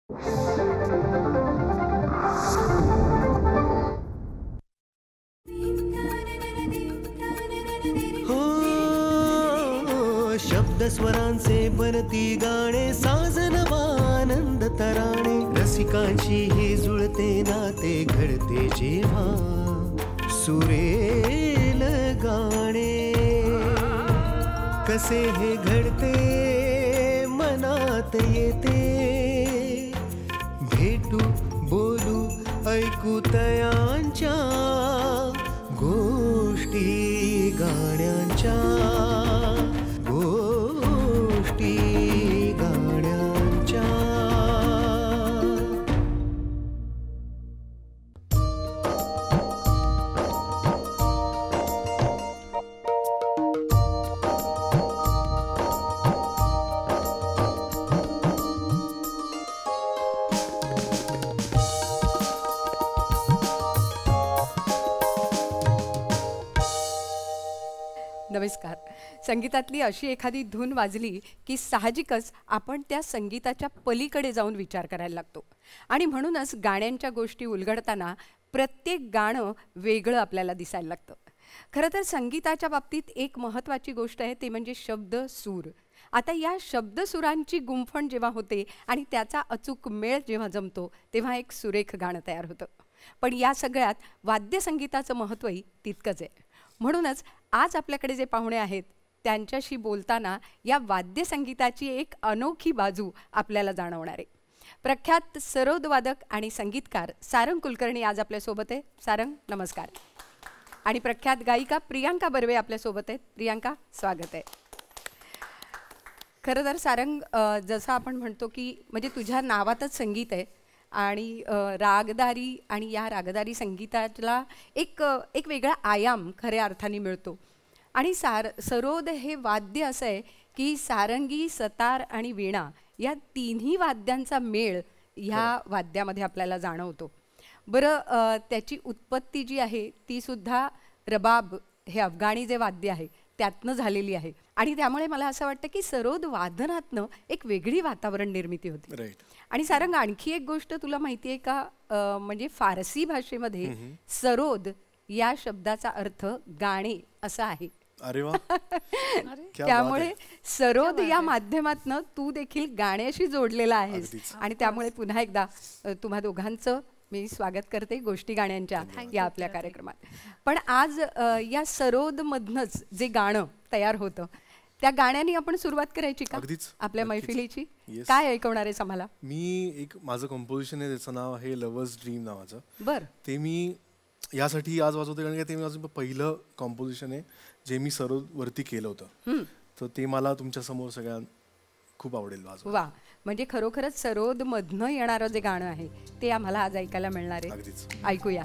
हो शब्द स्वरांचे बनती गाणे, साजनवानंद तराणे, रसिकांची हे जुळते नाते घडते जेव्हा सुरेल गाणे. कसे हे घडते मनात येते, भेटू बोलू ऐकू तयांच्या गोष्टी गाण्यांच्या, गोष्टी गाण्यांच्या. नमस्कार. संगीतातली अशी एखादी धून वाजली की साहजिकच आपण त्या संगीताच्या पलीकडे जाऊन विचार करायला लागतो आणि म्हणूनच गाण्यांच्या गोष्टी उलगडताना प्रत्येक गाणं वेगळं आपल्याला दिसायला लागतं. खरं तर संगीताच्या बाबतीत एक महत्त्वाची गोष्ट आहे, ते म्हणजे शब्द सूर. आता या शब्दसुरांची गुंफण जेव्हा होते आणि त्याचा अचूक मेळ जेव्हा जमतो तेव्हा एक सुरेख गाणं तयार होतं. पण या सगळ्यात वाद्यसंगीताचं महत्त्वही तितकंच आहे. म्हणूनच आज आपल्याकडे जे पाहुणे आहेत त्यांच्याशी बोलताना या वाद्यसंगीताची एक अनोखी बाजू आपल्याला जाणवणार आहे. प्रख्यात सरोदवादक आणि संगीतकार सारंग कुलकर्णी आज आपल्यासोबत आहे. सारंग नमस्कार. आणि प्रख्यात गायिका प्रियांका बर्वे आपल्यासोबत आहेत. प्रियांका स्वागत आहे. खरं तर सारंग, जसं आपण म्हणतो की म्हणजे तुझ्या नावातच संगीत आहे आणि रागदारी आणि या रागदारी संगीताला एक वेगळा आयाम खऱ्या अर्थाने मिळतो. आणि सरोद हे वाद्य असं आहे की सारंगी, सतार आणि वीणा या तिन्ही वाद्यांचा मेळ ह्या वाद्यामध्ये आपल्याला जाणवतो. बरं, त्याची उत्पत्ती जी आहे ती सुद्धा रबाब हे अफगाणी जे वाद्य आहे त्यातनं झालेली आहे आणि त्यामुळे मला असं वाटतं की सरोद वादनातनं एक वेगळी वातावरण निर्मिती होती. आणि सारंग, आणखी एक गोष्ट तुला माहिती आहे का? म्हणजे फारसी भाषेमध्ये सरोद या शब्दाचा अर्थ गाणे असा आहे. अरे वा. त्यामुळे सरोद या माध्यमातनं तू देखील गाण्याशी जोडलेला आहेस आणि त्यामुळे पुन्हा एकदा तुम्हा दोघांचं मी स्वागत करते गोष्टी गाण्यांच्या या आपल्या कार्यक्रमात. पण आज या सरोदमधनंच जे गाणं तयार होतं त्या गाण्याने आपण सुरुवात करायची का आपल्या मैफिलीची? काय ऐकवणार आहेस आम्हाला? मी एक माझं कंपोजिशन आहे, त्याचं नाव आहे लव्हर्स ड्रीम नावाचं. बरं. ते मी यासाठी आज वाजवते कारण की ते माझं पहिलं कंपोजिशन आहे जे मी सरोदवरती केलं होतं. तर ते मला तुमच्या समोर सगळ्यांना खूप आवडेल वाजवायला. वा, म्हणजे खरोखरच सरोदमधनं येणारं जे गाणं आहे ते आम्हाला आज ऐकायला मिळणार आहे. अगदीच. ऐकूया.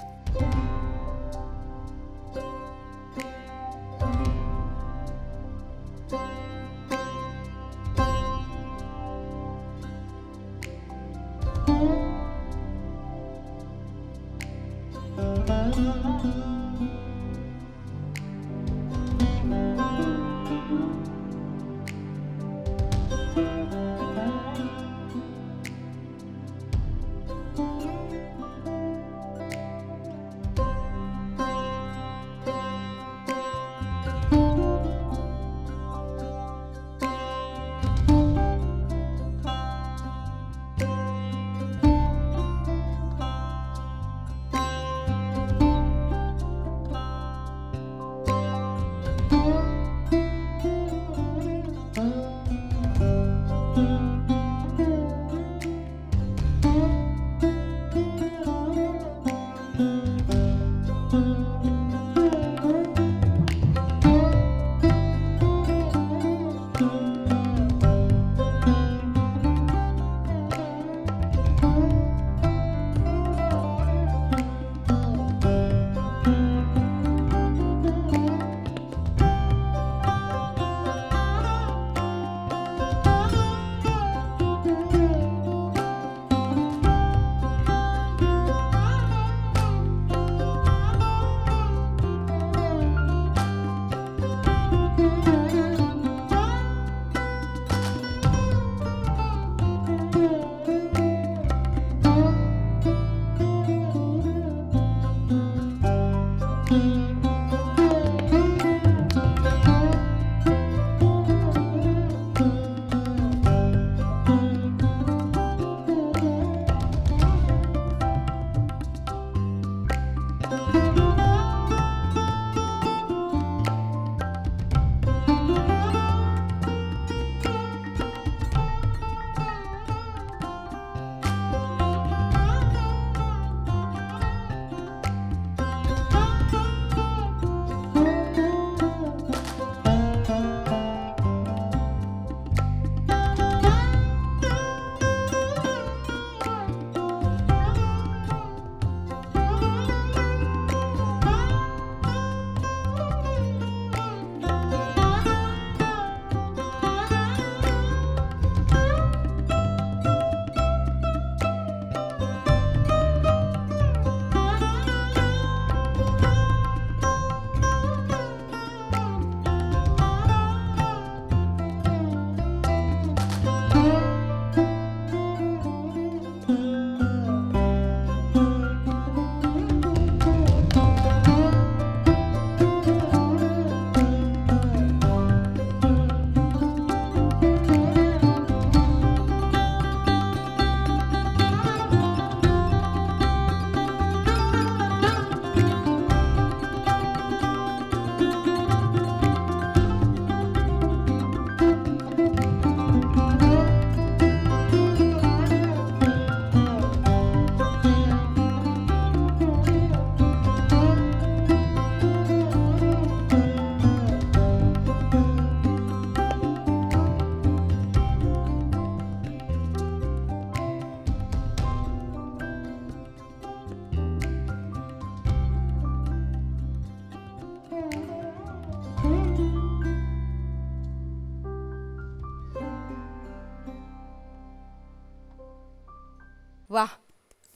वा,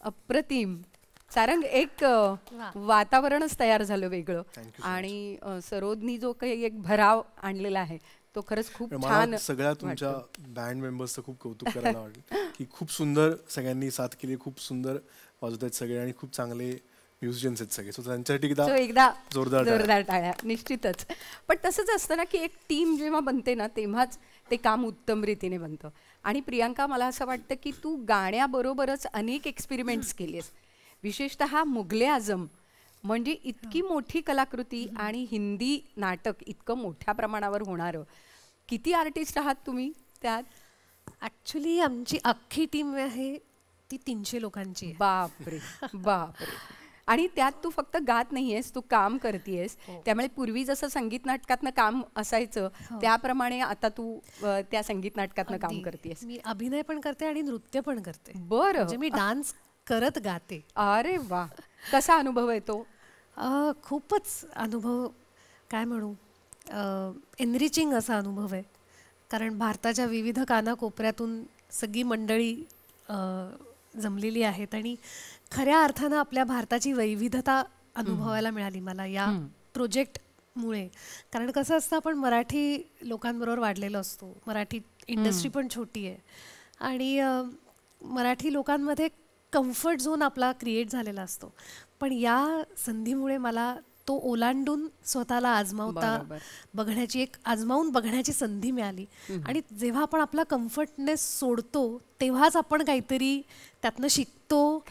अप्रतिम. सारंग, एक वातावरणच तयार झालं वेगळं. आणि सरोदनी जो काही एक भराव आणलेला आहे तो खरंच खूप छान. मला सगळ्या तुमच्या बँड मेंबर्सचं खूप कौतुक करायला वाटलं की खूप सुंदर सगळ्यांनी साथ केली, खूप सुंदर वाजवत आहेत सगळे आणि खूप चांगले म्युझिशियन्स आहेत सगळे. सो त्यांच्यासाठी एकदा जोरदार टाळ्या. निश्चितच. पण तसंच असतं ना की एक टीम जेव्हा बनते ना तेव्हाच ते काम उत्तम रीतीने बनतं. आणि प्रियांका, मला असं वाटतं की तू गाण्याबरोबरच अनेक एक्सपेरिमेंट्स केलीस. विशेषतः मुघले आझम म्हणजे इतकी मोठी कलाकृती आणि हिंदी नाटक इतकं मोठ्या प्रमाणावर होणारं. किती आर्टिस्ट आहात तुम्ही त्यात? ॲक्च्युली आमची अख्खी टीम आहे ती 300 लोकांची आहे. बापरे बापरे. आणि त्यात तू फक्त गात नाहीयेस, तू काम करतेयस. त्यामुळे पूर्वी जसं संगीत नाटकातनं काम असायचं त्याप्रमाणे आता तू त्या संगीत नाटकातनं काम करतेयस. मी अभिनय पण करते आणि नृत्य पण करते. बरं. म्हणजे मी डान्स करत गाते. अरे वा, कसा अनुभव आहे तो? खूपच अनुभव, काय म्हणू, एनरिचिंग असा अनुभव आहे. कारण भारताच्या विविध कानाकोपऱ्यातून सगळी मंडळी जमलेली आहेत आणि खऱ्या अर्थानं आपल्या भारताची वैविधता अनुभवायला मिळाली मला या प्रोजेक्टमुळे. कारण कसं असतं, आपण मराठी लोकांबरोबर वाढलेलो असतो, मराठी इंडस्ट्री पण छोटी आहे आणि मराठी लोकांमध्ये कम्फर्ट झोन आपला क्रिएट झालेला असतो. पण या संधीमुळे मला तो ओलांडून स्वतःला आजमावून बघण्याची संधी मिळाली. आणि जेव्हा आपण आपला कम्फर्टनेस सोडतो तेव्हाच आपण काहीतरी त्यातनं शिकतो,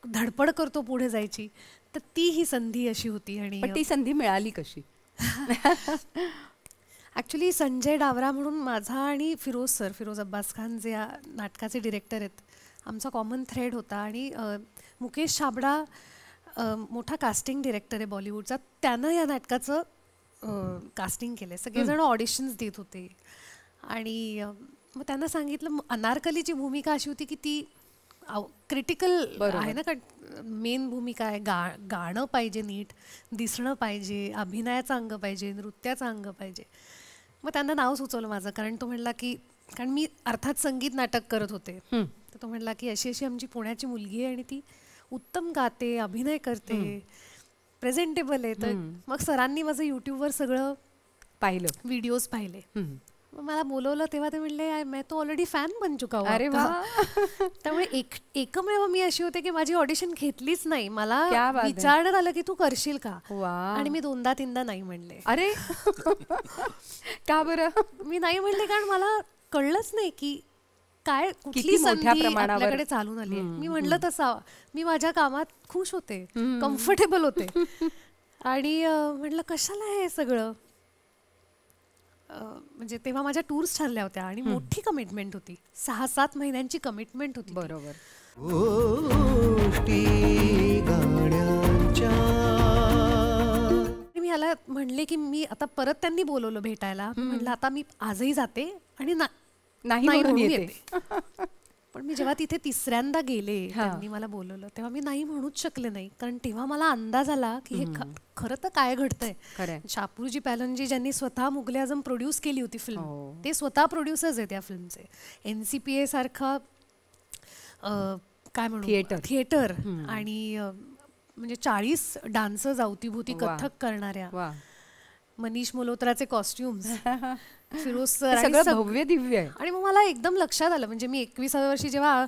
धडपड करतो पुढे जायची. तर ती ही संधी अशी होती. आणि ती संधी मिळाली कशी? ॲक्च्युली संजय डावरा म्हणून माझा आणि फिरोज अब्बास खान जे नाटकाचे डिरेक्टर आहेत, आमचा कॉमन थ्रेड होता. आणि मुकेश छाबडा मोठा कास्टिंग डिरेक्टर आहे बॉलिवूडचा, त्यानं या नाटकाचं कास्टिंग केलं. सगळेजण ऑडिशन्स देत होते आणि मग त्यांना सांगितलं, अनारकलीची भूमिका अशी होती की ती क्रिटिकल आहे ना, मेन भूमिका आहे. गाणं पाहिजे, नीट दिसणं पाहिजे, अभिनयाचं अंग पाहिजे, नृत्याचं अंग पाहिजे. मग त्यांना नाव सुचवलं माझं, कारण तो म्हणला की, कारण मी अर्थात संगीत नाटक करत होते, तर तो म्हणला की अशी अशी आमची पुण्याची मुलगी आहे आणि ती उत्तम गाते, अभिनय करते, प्रेझेंटेबल आहे. तर मग सरांनी माझं यूट्यूबवर सगळं पाहिलं, व्हिडिओज पाहिले. मग मला बोलवलं तेव्हा ते म्हणले, मैं तो ऑलरेडी फॅन बन चुका हूं. अरे वा. त्यामुळे एकमेव मी अशी होते की माझी ऑडिशन घेतलीच नाही. मला विचारण्यात आलं की तू करशील का, आणि मी 2दा-3दा नाही म्हणले. अरे का बरं? मी नाही म्हणले कारण मला कळलंच नाही की काय, कुठली संधी आपल्याकडे चालून आली. मी म्हणलं तसं मी माझ्या कामात खुश होते, कम्फर्टेबल होते. आणि म्हटलं कशाला हे सगळं. म्हणजे तेव्हा माझ्या टूर्स ठरल्या होत्या आणि मोठी कमिटमेंट होती, 6-7 महिन्यांची कमिटमेंट होती. बरोबर. मी ह्याला म्हणले की मी आता परत, त्यांनी बोलवलं भेटायला. म्हटलं आता मी आजही जाते आणि नाही म्हणून येते. पण मी जेव्हा तिथे 3ऱ्यांदा गेले, त्यांनी मला बोलवलं, तेव्हा मी नाही म्हणूच शकले नाही. कारण तेव्हा मला अंदाज आला की हे खरं तर काय घडतंय. शापूरजी पॅलनजी ज्यांनी स्वतः मुघले आझम प्रोड्यूस केली होती फिल्म, ते स्वतः प्रोड्युसर्स आहेत या फिल्मचे. NCPA सारखा काय म्हणू थिएटर आणि म्हणजे 40 डान्सर्स अवतीभोवती कथक करणाऱ्या, मनीष मल्होत्राचे कॉस्ट्युम्स, फिरोज सर, भव्य दिव्य आहे. आणि मग मला एकदम लक्षात आलं, म्हणजे मी 21व्या वर्षी जेव्हा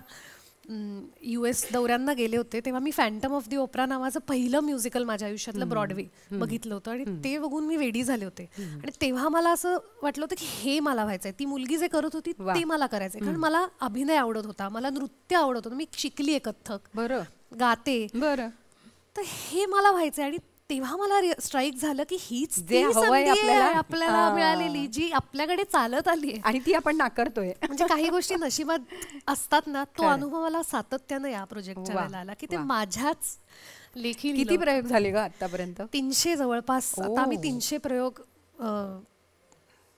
US दौऱ्यांना गेले होते तेव्हा मी फॅन्टम ऑफ दी ओपरा नावाचं पहिलं म्युझिकल माझ्या आयुष्यातलं ब्रॉडवे बघितलं होतं. आणि ते बघून मी वेडी झाले होते. आणि तेव्हा मला असं वाटलं होतं की हे मला व्हायचंय. ती मुलगी जे करत होती ते मला करायचंय. कारण मला अभिनय आवडत होता, मला नृत्य आवडत होतं, मी शिकली आहे कथ्थक, बरं गाते, बरं. तर हे मला व्हायचंय. आणि तेव्हा मला स्ट्राईक झालं की हीच जे हवंय आपल्याला मिळालेली, जी आपल्याकडे चालत आली आहे आणि ती आपण नाकारतोय. म्हणजे काही गोष्टी नशिबात असतात ना, तो अनुभव मला सातत्यानं या प्रोजेक्टच्या वेळेला आला की ते माझ्याच लेखी. किती प्रयोग झाले ग आतापर्यंत? 300 जवळपास. आता आम्ही 300 प्रयोग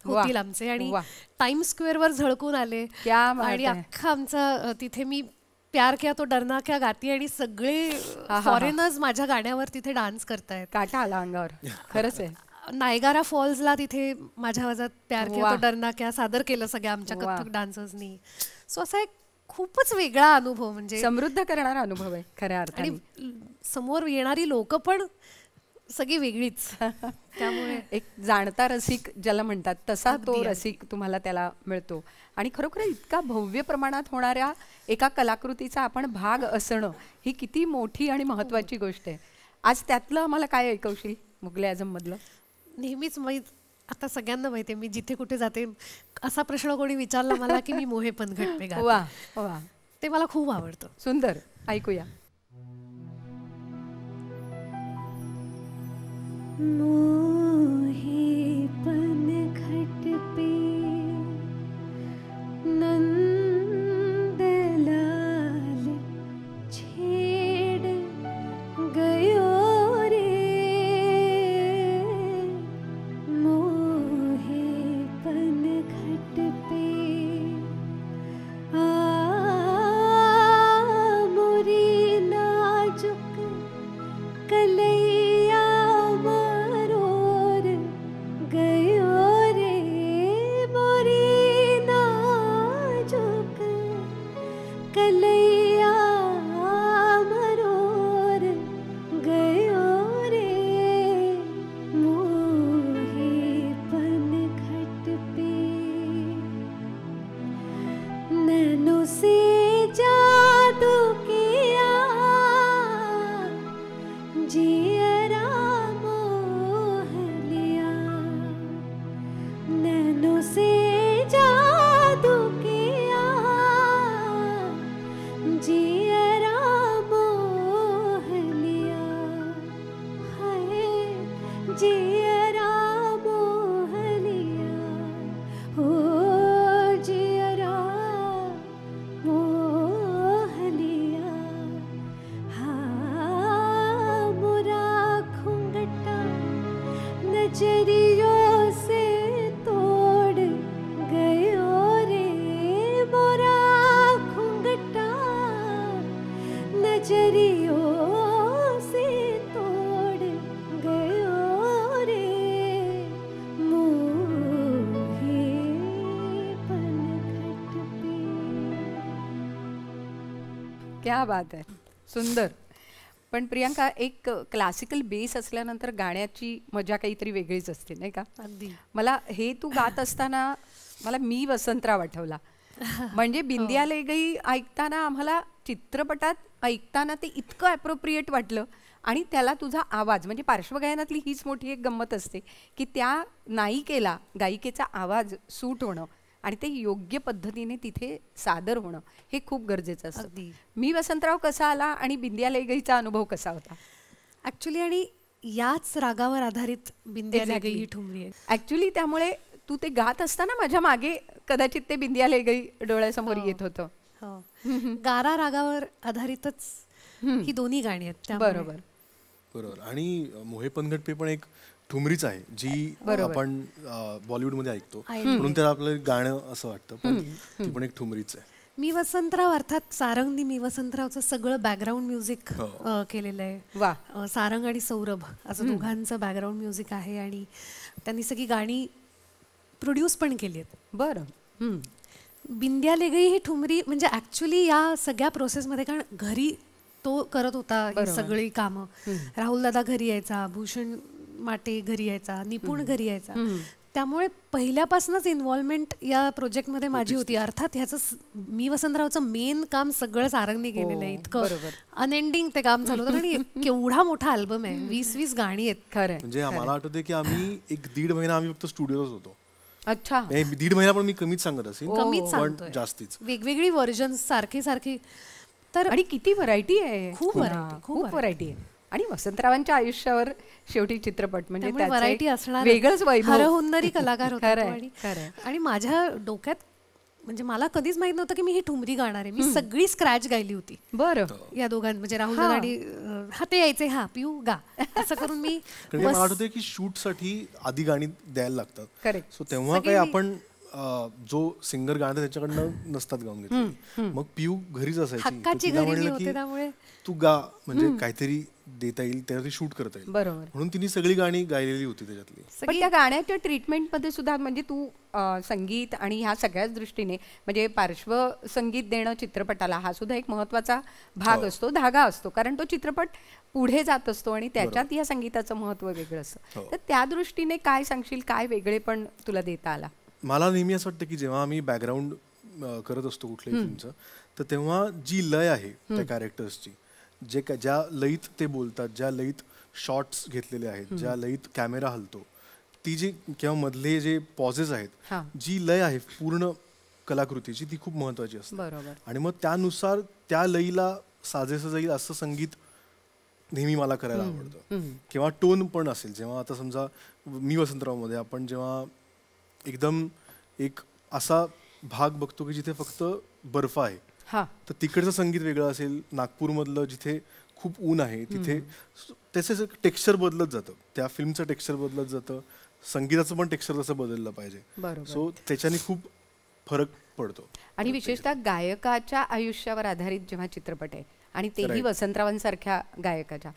होतील आमचे. आणि टाइम्स स्क्वेअरवर झळकून आले आणि अख्खा आमचा तिथे मी प्यार किया तो डरना क्या गाती आणि सगळे फॉरेनर्स माझ्या गाण्यावर तिथे डान्स करतायत. काटा आला अंगावर. खरंच आहे. नायगारा फॉल्सला तिथे माझ्या आवाजात प्यार किया तो डरना क्या सादर केलं सगळ्या आमच्या कथ्थक डान्सर्सनी. सो असा एक खूपच वेगळा अनुभव, म्हणजे समृद्ध करणारा अनुभव आहे खऱ्या अर्थाने. आणि समोर येणारी लोक पण सगळी वेगळीच. त्यामुळे एक जाणता रसिक ज्याला म्हणतात तसा अगदी, तो अगदी. रसिक तुम्हाला त्याला मिळतो. आणि खरोखर इतका भव्य प्रमाणात होणाऱ्या एका कलाकृतीचा आपण भाग असणं ही किती मोठी आणि महत्वाची गोष्ट आहे. आज त्यातलं आम्हाला काय ऐकवशील मुघल आझम मधलं? नेहमीच आता सगळ्यांना माहिती आहे, मी जिथे कुठे जाते असा प्रश्न कोणी विचारला मला की मी मोहे पनघट पे वा गाते, वा, ते मला खूप आवडतं. सुंदर, ऐकूया. मोहे पनघट पे नंदलाल छेड़ गयो रे, मोहे पनघट पे मोरी नाजुक कलैया मरोर गयो रे, मोरी नाजुक कलैया मरोर गयो रे, मोहे पनघट पे नैनों से जादू किया, जियरा मोह लिया, नैनों से जादू किया, जियरा मोह लिया, हाय जियरा मोह लिया, हो जियरा मोह लिया, हाँ मुरा घूंघटा नजरियों से तोड़ गयो रे, मोरा घूंघटा नजरियों से तोड़ गयो रे, मोहे पनघट पे. क्या बात आहे, सुंदर. पण प्रियांका, एक क्लासिकल बेस असल्यानंतर गाण्याची मजा काहीतरी वेगळीच असते नाही का? अगदी. मला हे तू गात असताना मला मी वसंतराव आठवला. म्हणजे बिंदिया ले गई ऐकताना आम्हाला चित्रपटात ऐकताना ते इतकं ॲप्रोप्रिएट वाटलं. आणि त्याला तुझा आवाज, म्हणजे पार्श्वगायनातली हीच मोठी एक गंमत असते की त्या नायिकेला गायिकेचा आवाज सूट होणं आणि ते योग्य पद्धतीने तिथे सादर होणं हे खूप गरजेचं असतं. अगदी. मी वसंतराव कसा आला आणि बिंदिया ले गईचा अनुभव कसा होता? ॲक्च्युली आणि याच रागावर आधारित बिंदिया ले Exactly. गई ही ठुमरी आहे. ॲक्च्युली त्यामुळे तू ते गात असताना माझ्या मागे कदाचित ते बिंदिया ले गई डोळ्यासमोर येत होतं. हो. गारा रागावर आधारितच ही दोन्ही गाणी आहेत त्यामुळे. बरोबर. बरोबर. आणि मोहे पनघट पे पण एक ठुमरीच आहे जी आपण बॉलिवूडमध्ये ऐकतो, म्हणून त्याला आपलं गाणं असं वाटतं, पण ती पण एक ठुमरीच आहे. मी वसंतराव अर्थात सारंगनी मी वसंतरावचं सगळं बॅकग्राऊंड म्युझिक केलेलं आहे. वा. सारंग आणि सौरभ असं दोघांचं बॅकग्राऊंड म्युझिक आहे आणि त्यांनी सगळी गाणी प्रोड्यूस पण केली आहेत. बरं. बिंदिया ले गई ही ठुमरी म्हणजे ॲक्च्युली या सगळ्या प्रोसेसमध्ये, कारण घरी तो करत होता ही सगळी कामं. राहुल दादा घरी यायचा, भूषण माटे घरी यायचा, निपुण घरी यायचा, त्यामुळे पहिल्यापासूनच इन्व्हॉल्वमेंट या प्रोजेक्टमध्ये माझी होती. अर्थात ह्याचं मी वसंतरावचं मेन काम सगळं सारंगने केलेलं आहे. इतकं अनएंडिंग ते काम चालू होतं आणि केवढा मोठा अल्बम आहे, 20-20 गाणी आहेत. खरं. म्हणजे आम्हाला आठवते की आम्ही 1-1.5 महिना आम्ही फक्त स्टुडिओच होतो. अच्छा. 1.5 महिना पण मी कमीच सांगत असेल, कमीच पण सांगतोय. जास्तीच वेगवेगळी व्हर्जन सारखी. तर आणि किती व्हरायटी आहे, खूप खूप व्हरायटी आहे. आणि वसंतरावांच्या आयुष्यावर शेवटी चित्रपट म्हणजे व्हरायटी असणार, वेगळंच वैभव. हरहुन्नरी कलाकार होता तो. खरं. आणि माझ्या डोक्यात म्हणजे मला कधीच माहित नव्हतं की मी ही ठुमरी गाणार आहे. मी सगळी स्क्रॅच गायली होती. बरं. या दोघांना म्हणजे राहुल आणि हा ते यायचे, हा पिऊ गा असं करून मी. मला आठवते की शूट साठी आधी गाणी द्यायला लागतात. करेक्ट. सो तेव्हा काही आपण जो सिंगर गाणं त्याच्याकडनं नसतात गाऊन घेतले. मग पिऊ घरीच असायची. हक्काची तिला घरी मी म्हणलं होते की त्यामुळे तू गा, म्हणजे काहीतरी देता येईल, त्यासाठी शूट करता येईल. बरोबर. म्हणून तिने सगळी गाणी गायलेली होती त्याच्यातली. पण त्या गाण्याच्या ट्रीटमेंटमध्ये सुद्धा म्हणजे तू संगीत आणि ह्या सगळ्याच दृष्टीने म्हणजे पार्श्वसंगीत देणं चित्रपटाला हा सुद्धा एक महत्त्वाचा भाग असतो, धागा असतो. कारण तो चित्रपट पुढे जात असतो आणि त्याच्यात या संगीताचं महत्त्व वेगळं असतं. तर त्या दृष्टीने काय सांगशील, काय वेगळेपण तुला देता आला? मला नेहमी असं वाटतं की जेव्हा आम्ही बॅकग्राऊंड करत असतो कुठल्याही फिल्मचं, तर तेव्हा जी लय आहे त्या कॅरेक्टर्सची, ज्या लयीत ते बोलतात, ज्या लयीत शॉट्स घेतलेले आहेत, ज्या लयीत कॅमेरा हलतो, ती जी किंवा मधले जे पॉजेस आहेत, जी लय आहे पूर्ण कलाकृतीची, ती खूप महत्वाची असते. बरोबर. आणि मग त्यानुसार त्या लयीला साजेसं जाईल असं संगीत नेहमी मला करायला आवडतं. किंवा टोन पण असेल. जेव्हा आता समजा मी वसंतरावमध्ये आपण जेव्हा एकदम एक असा भाग बघतो की जिथे फक्त बर्फ आहे, तर तिकडचं संगीत वेगळं असेल. नागपूरमधलं जिथे खूप ऊन आहे, तिथे त्याचं टेक्स्चर बदलत जातं, त्या फिल्मचं टेक्स्चर बदलत जातं, संगीताचं पण टेक्स्चर तसं बदललं पाहिजे. सो त्याच्याने खूप फरक पडतो. आणि विशेषतः गायकाच्या आयुष्यावर आधारित जेव्हा चित्रपट आहे आणि तेही वसंतरावांसारख्या गायकाच्या,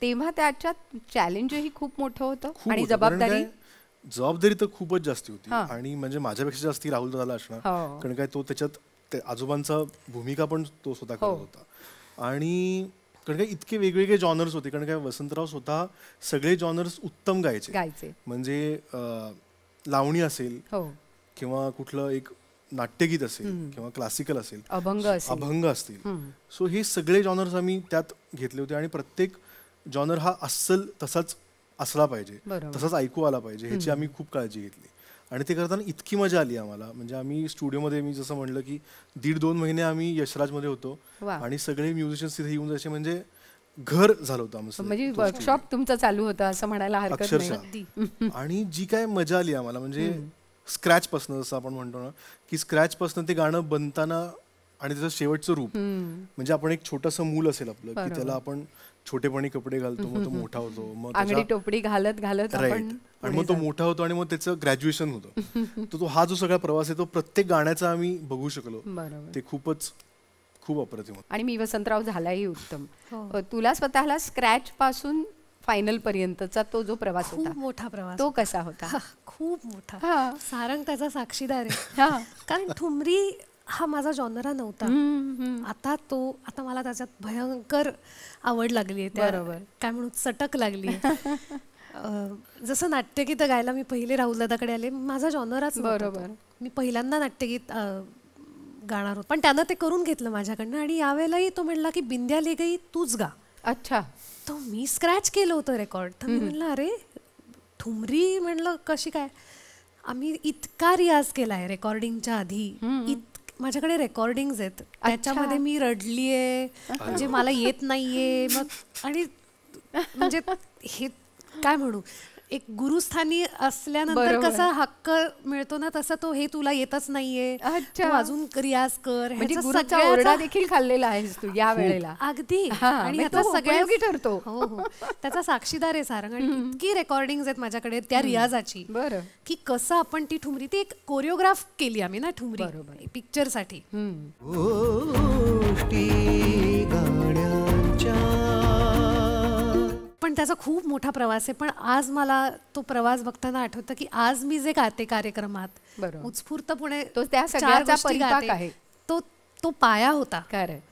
तेव्हा त्याच्यात चॅलेंजही खूप मोठं होतं आणि जबाबदारी तर खूपच जास्ती होती. आणि म्हणजे माझ्यापेक्षा जास्ती राहुल दादाला असणार, कारण काय तो त्याच्यात आजोबांचा भूमिका पण तो स्वतः करत होता. आणि कारण काय इतके वेगवेगळे जॉनर्स होते, कारण काय वसंतराव स्वतः सगळे जॉनर्स उत्तम गायचे. म्हणजे लावणी असेल किंवा कुठलं एक नाट्यगीत असेल किंवा क्लासिकल असेल, अभंग असतील, सो हे सगळे जॉनर्स आम्ही त्यात घेतले होते. आणि प्रत्येक जॉनर हा अस्सल तसाच असला पाहिजे, तसाच ऐकू आला पाहिजे, ह्याची आम्ही खूप काळजी घेतली. आणि ते करताना इतकी मजा आली आम्हाला. म्हणजे आम्ही स्टुडिओमध्ये, मी जसं म्हणलं की 1.5-2 महिने आम्ही यशराजमध्ये होतो आणि सगळे म्युझिशियन्स तिथे येऊन जायचे, म्हणजे घर झालं होतं आमचं. म्हणजे वर्कशॉप तुमचं चालू होतं असं म्हणायला हरकत नाही. आणि जी काय मजा आली आम्हाला, म्हणजे स्क्रॅच पासनं, जसं आपण म्हणतो ना की स्क्रॅच पासनं ते गाणं बनताना आणि त्याचं शेवटचं रूप, म्हणजे आपण एक छोटंसं मूल असेल आपलं की त्याला आपण छोटेपणी कपडे घालतो, मग तो मोठा होतो, मग अंगडी टोपडी घालत घालत आणि मग तो मोठा होतो आणि मग त्याचं ग्रॅज्युएशन होतं. तो हा जो सगळा प्रवास आहे तो प्रत्येक गाण्याचा आम्ही बघू शकलो. ते खूप अप्रतिम. आणि मी वसंतराव झालाही उत्तम. तुला स्वतःला स्क्रॅच पासून फायनल पर्यंतचा तो जो प्रवास होता, खूप मोठा प्रवास, तो कसा होता? खूप मोठा. सारंग त्याचा साक्षीदार आहे. कारण ठुमरी हा माझा जॉनरा नव्हता. आता मला त्याच्यात भयंकर आवड लागली आहे. बरोबर, काय म्हणू, चटक लागली. जसं नाट्यगीत गायला मी पहिले राहुल दादाकडे आले, माझा जॉनराच बरोबर. मी पहिल्यांदा नाट्यगीत गाणार होत, पण त्यानं ते करून घेतलं माझ्याकडनं. आणि यावेळेलाही तो म्हणला की बिंद्या ले गई तूच गा. अच्छा. तो मी स्क्रॅच केलं होतं रेकॉर्ड. तर मी म्हणलं अरे ठुमरी, म्हणलं कशी काय. आम्ही इतका रियाज केलाय रेकॉर्डिंगच्या आधी, माझ्याकडे रेकॉर्डिंग्स आहेत, त्याच्यामध्ये मी रडलीये, म्हणजे मला येत नाहीये. मग आणि म्हणजे हे काय म्हणू, एक गुरुस्थानी असल्यानंतर कसा हक्क मिळतो ना, तसा तो हे तुला येतच नाहीये, अजून रियाज कर. म्हणजे गुरुचा ओरडा देखील खाल्लेला आहेस तू या वेळेला. अगदी. आणि ह्याचा सगळ्यात ठरतो. हो, त्याचा साक्षीदार आहे सारंग. आणि इतकी रेकॉर्डिंग आहेत माझ्याकडे त्या रियाजाची, बरं, की कसं आपण ती ठुमरी, ती एक कोरिओग्राफ केली आम्ही ना ठुमरी पिक्चरसाठी. पण त्याचा खूप मोठा प्रवास आहे. पण आज मला तो प्रवास बघताना आठवतं की आज मी जे गाते कार्यक्रमात उत्स्फूर्तपणे, तो त्या सगळ्याचा परिपाक आहे, तो पाया होता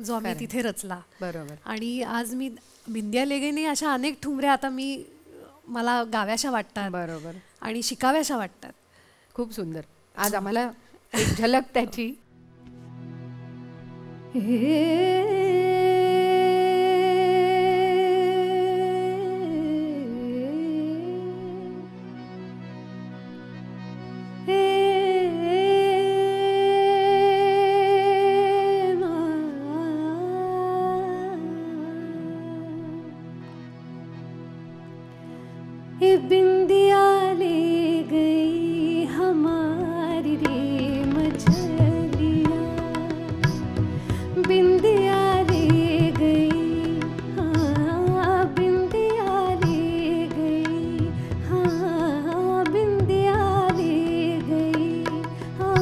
जो आम्ही तिथे रचला. बरोबर. आणि आज मी बिंद्या लेगेने अशा अनेक ठुमऱ्या आता मला गाव्याशा वाटतात. बरोबर. आणि शिकाव्याशा वाटतात. खूप सुंदर. आज आम्हाला एक झलक त्याची. बिंदिया ले गई हमारी रे मछलिया, बिंदिया ले गई, हाँ बिंदिया ले गई, हाँ बिंदिया ले गई, हाँ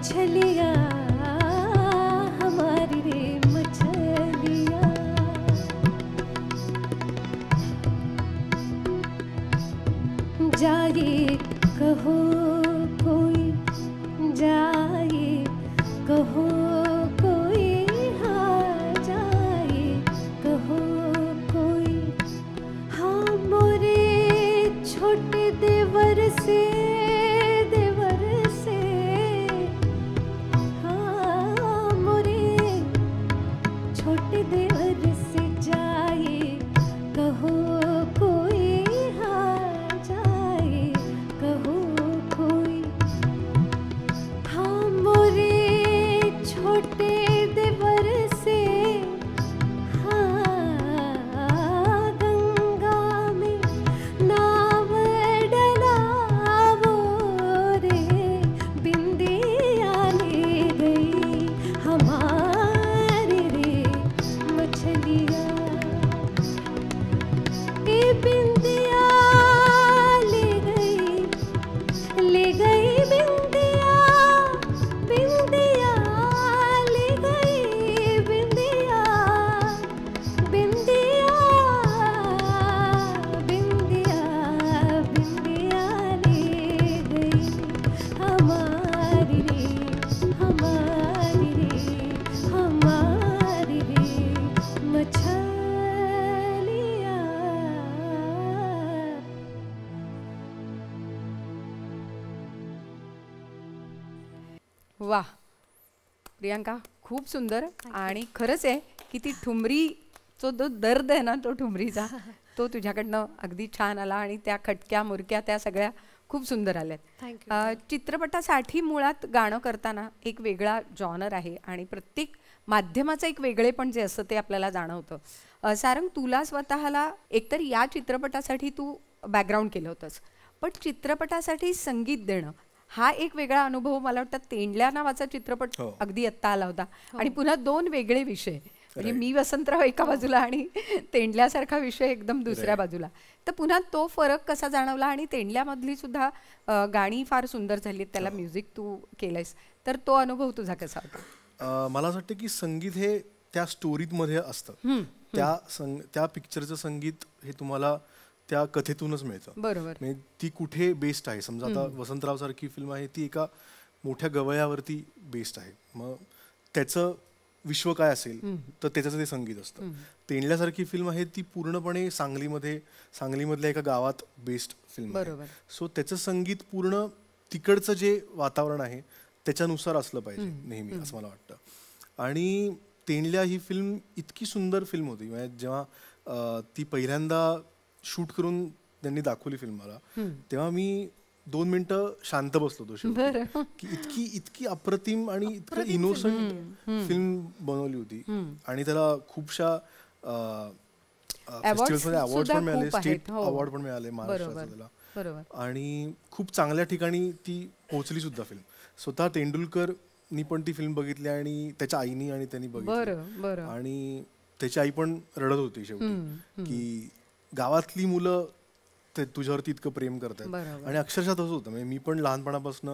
मछलिया हमारी रे मछलिया। जाए कहो कोई, जाए कहो कोई, हाँ जाए कहो कोई, हाँ मोरे छोटे देवर से, देवर से, हाँ मोरे छोटे देवर से जाए कहो कोई, हाँ जाए कहो कोई, हाँ मोरे छोटे देवर से, हाँ गंगा में नाव डलावो रे, बिंदिया ले गई हमारी रे मछलिया। ए बिंदिया ले गई बिंदिया, बिंदिया ले गई बिंदिया, बिंदिया, बिंदिया, बिंदिया ले गई हमारी रे, हमारी रे, हमारी रे मछलिया। वा प्रियांका, खूप सुंदर. आणि खरंच आहे की ती ठुमरीचा जो दर्द आहे ना, तो ठुमरीचा तो तुझ्याकडनं अगदी छान आला आणि त्या खटक्या मुरक्या त्या सगळ्या खूप सुंदर आल्यात. चित्रपटासाठी मुळात गाणं करताना एक वेगळा जॉनर आहे आणि प्रत्येक माध्यमाचं एक वेगळेपण जे असतं ते आपल्याला जाणवतं. सारंग, तुला स्वतःला एकतर या चित्रपटासाठी तू बॅकग्राऊंड केलं होतंस, पण चित्रपटासाठी संगीत देणं हा एक वेगळा अनुभव. मला वाटतं तेंडल्या नावाचा चित्रपट अगदी आत्ता आला होता आणि पुन्हा दोन वेगळे विषय, म्हणजे मी वसंतराव एका बाजूला आणि तेंडल्यासारखा विषय एकदम दुसऱ्या बाजूला. तर पुन्हा तो फरक कसा जाणवला? आणि तेंडल्यामधली सुद्धा गाणी फार सुंदर झालीत, त्याला म्युझिक तू केलंयस, तर तो अनुभव तुझा कसा होता? मला असं वाटतं की संगीत हे त्या स्टोरीमध्ये असतं, त्या पिक्चरचं संगीत हे तुम्हाला त्या कथेतूनच मिळतं. बरोबर. म्हणजे ती कुठे बेस्ड आहे. समजा आता वसंतराव सारखी फिल्म आहे, ती एका मोठ्या गवयावरती बेस्ड आहे, मग त्याचं विश्व काय असेल तर त्याचं ते संगीत असतं. तेंडल्यासारखी फिल्म आहे ती पूर्णपणे सांगलीमधल्या एका गावात बेस्ड फिल्म आहे. सो त्याचं संगीत पूर्ण तिकडचं जे वातावरण आहे त्याच्यानुसार असलं पाहिजे नेहमी, असं मला वाटतं. आणि तेंडल्या ही फिल्म इतकी सुंदर फिल्म होती, म्हणजे जेव्हा ती पहिल्यांदा शूट करून त्यांनी दाखवली फिल्म मला, तेव्हा मी 2 मिनिटं शांत बसलो होतो की इतकी अप्रतिम आणि इतकं इनोसंट फिल्म बनवली होती. आणि त्याला खूपशा फेस्टिवल्समध्ये अवॉर्ड पण मिळाले, स्टेट अवॉर्ड पण मिळाले महाराष्ट्राला त्याला, आणि खूप चांगल्या ठिकाणी ती पोहोचली सुद्धा फिल्म. स्वतः तेंडुलकरनी पण ती फिल्म बघितली आणि त्याच्या आईनी आणि त्यांनी बघितली, आणि त्याची आई पण रडत होती शेवटी की गावातली मुलं तुझ्यावरती इतकं प्रेम करतात. आणि अक्षरशः तसं होतं. म्हणजे मी पण लहानपणापासून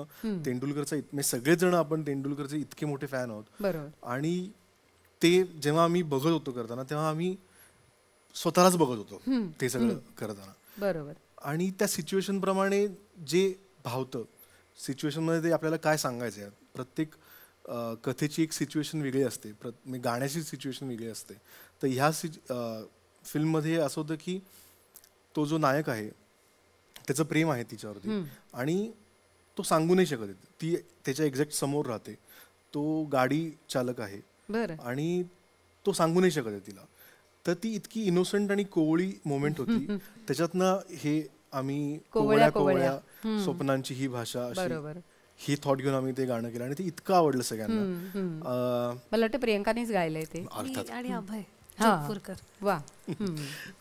तेंडुलकरचा, म्हणजे सगळेच जण आपण तेंडुलकरचे इतके मोठे फॅन आहोत. आणि ते जेव्हा आम्ही बघत होतो करताना, तेव्हा आम्ही स्वतःलाच बघत होतो ते सगळं करताना. बरोबर. आणि त्या सिच्युएशन प्रमाणे जे भावतं, सिच्युएशन मध्ये ते आपल्याला काय सांगायचं आहे. प्रत्येक कथेची एक सिच्युएशन वेगळी असते, गाण्याची सिच्युएशन वेगळी असते. तर ह्या फिल्ममध्ये असं होतं की तो जो नायक आहे त्याचं प्रेम आहे तिच्यावरती, आणि तो सांगू नाही शकत. ती त्याच्या एक्झॅक्ट समोर राहते, तो गाडी चालक आहे आणि तो सांगू नाही शकत आहे तिला. तर ती इतकी इनोसंट आणि कोवळी मोमेंट होती. त्याच्यातनं हे आम्ही कोवळ्या कोवळ्या स्वप्नांची ही भाषा, ही थॉट घेऊन आम्ही ते गाणं केलं आणि ते इतकं आवडलं सगळ्यांना. मला वाटतं प्रियंकानेच गायलंय ते, आणि अभय.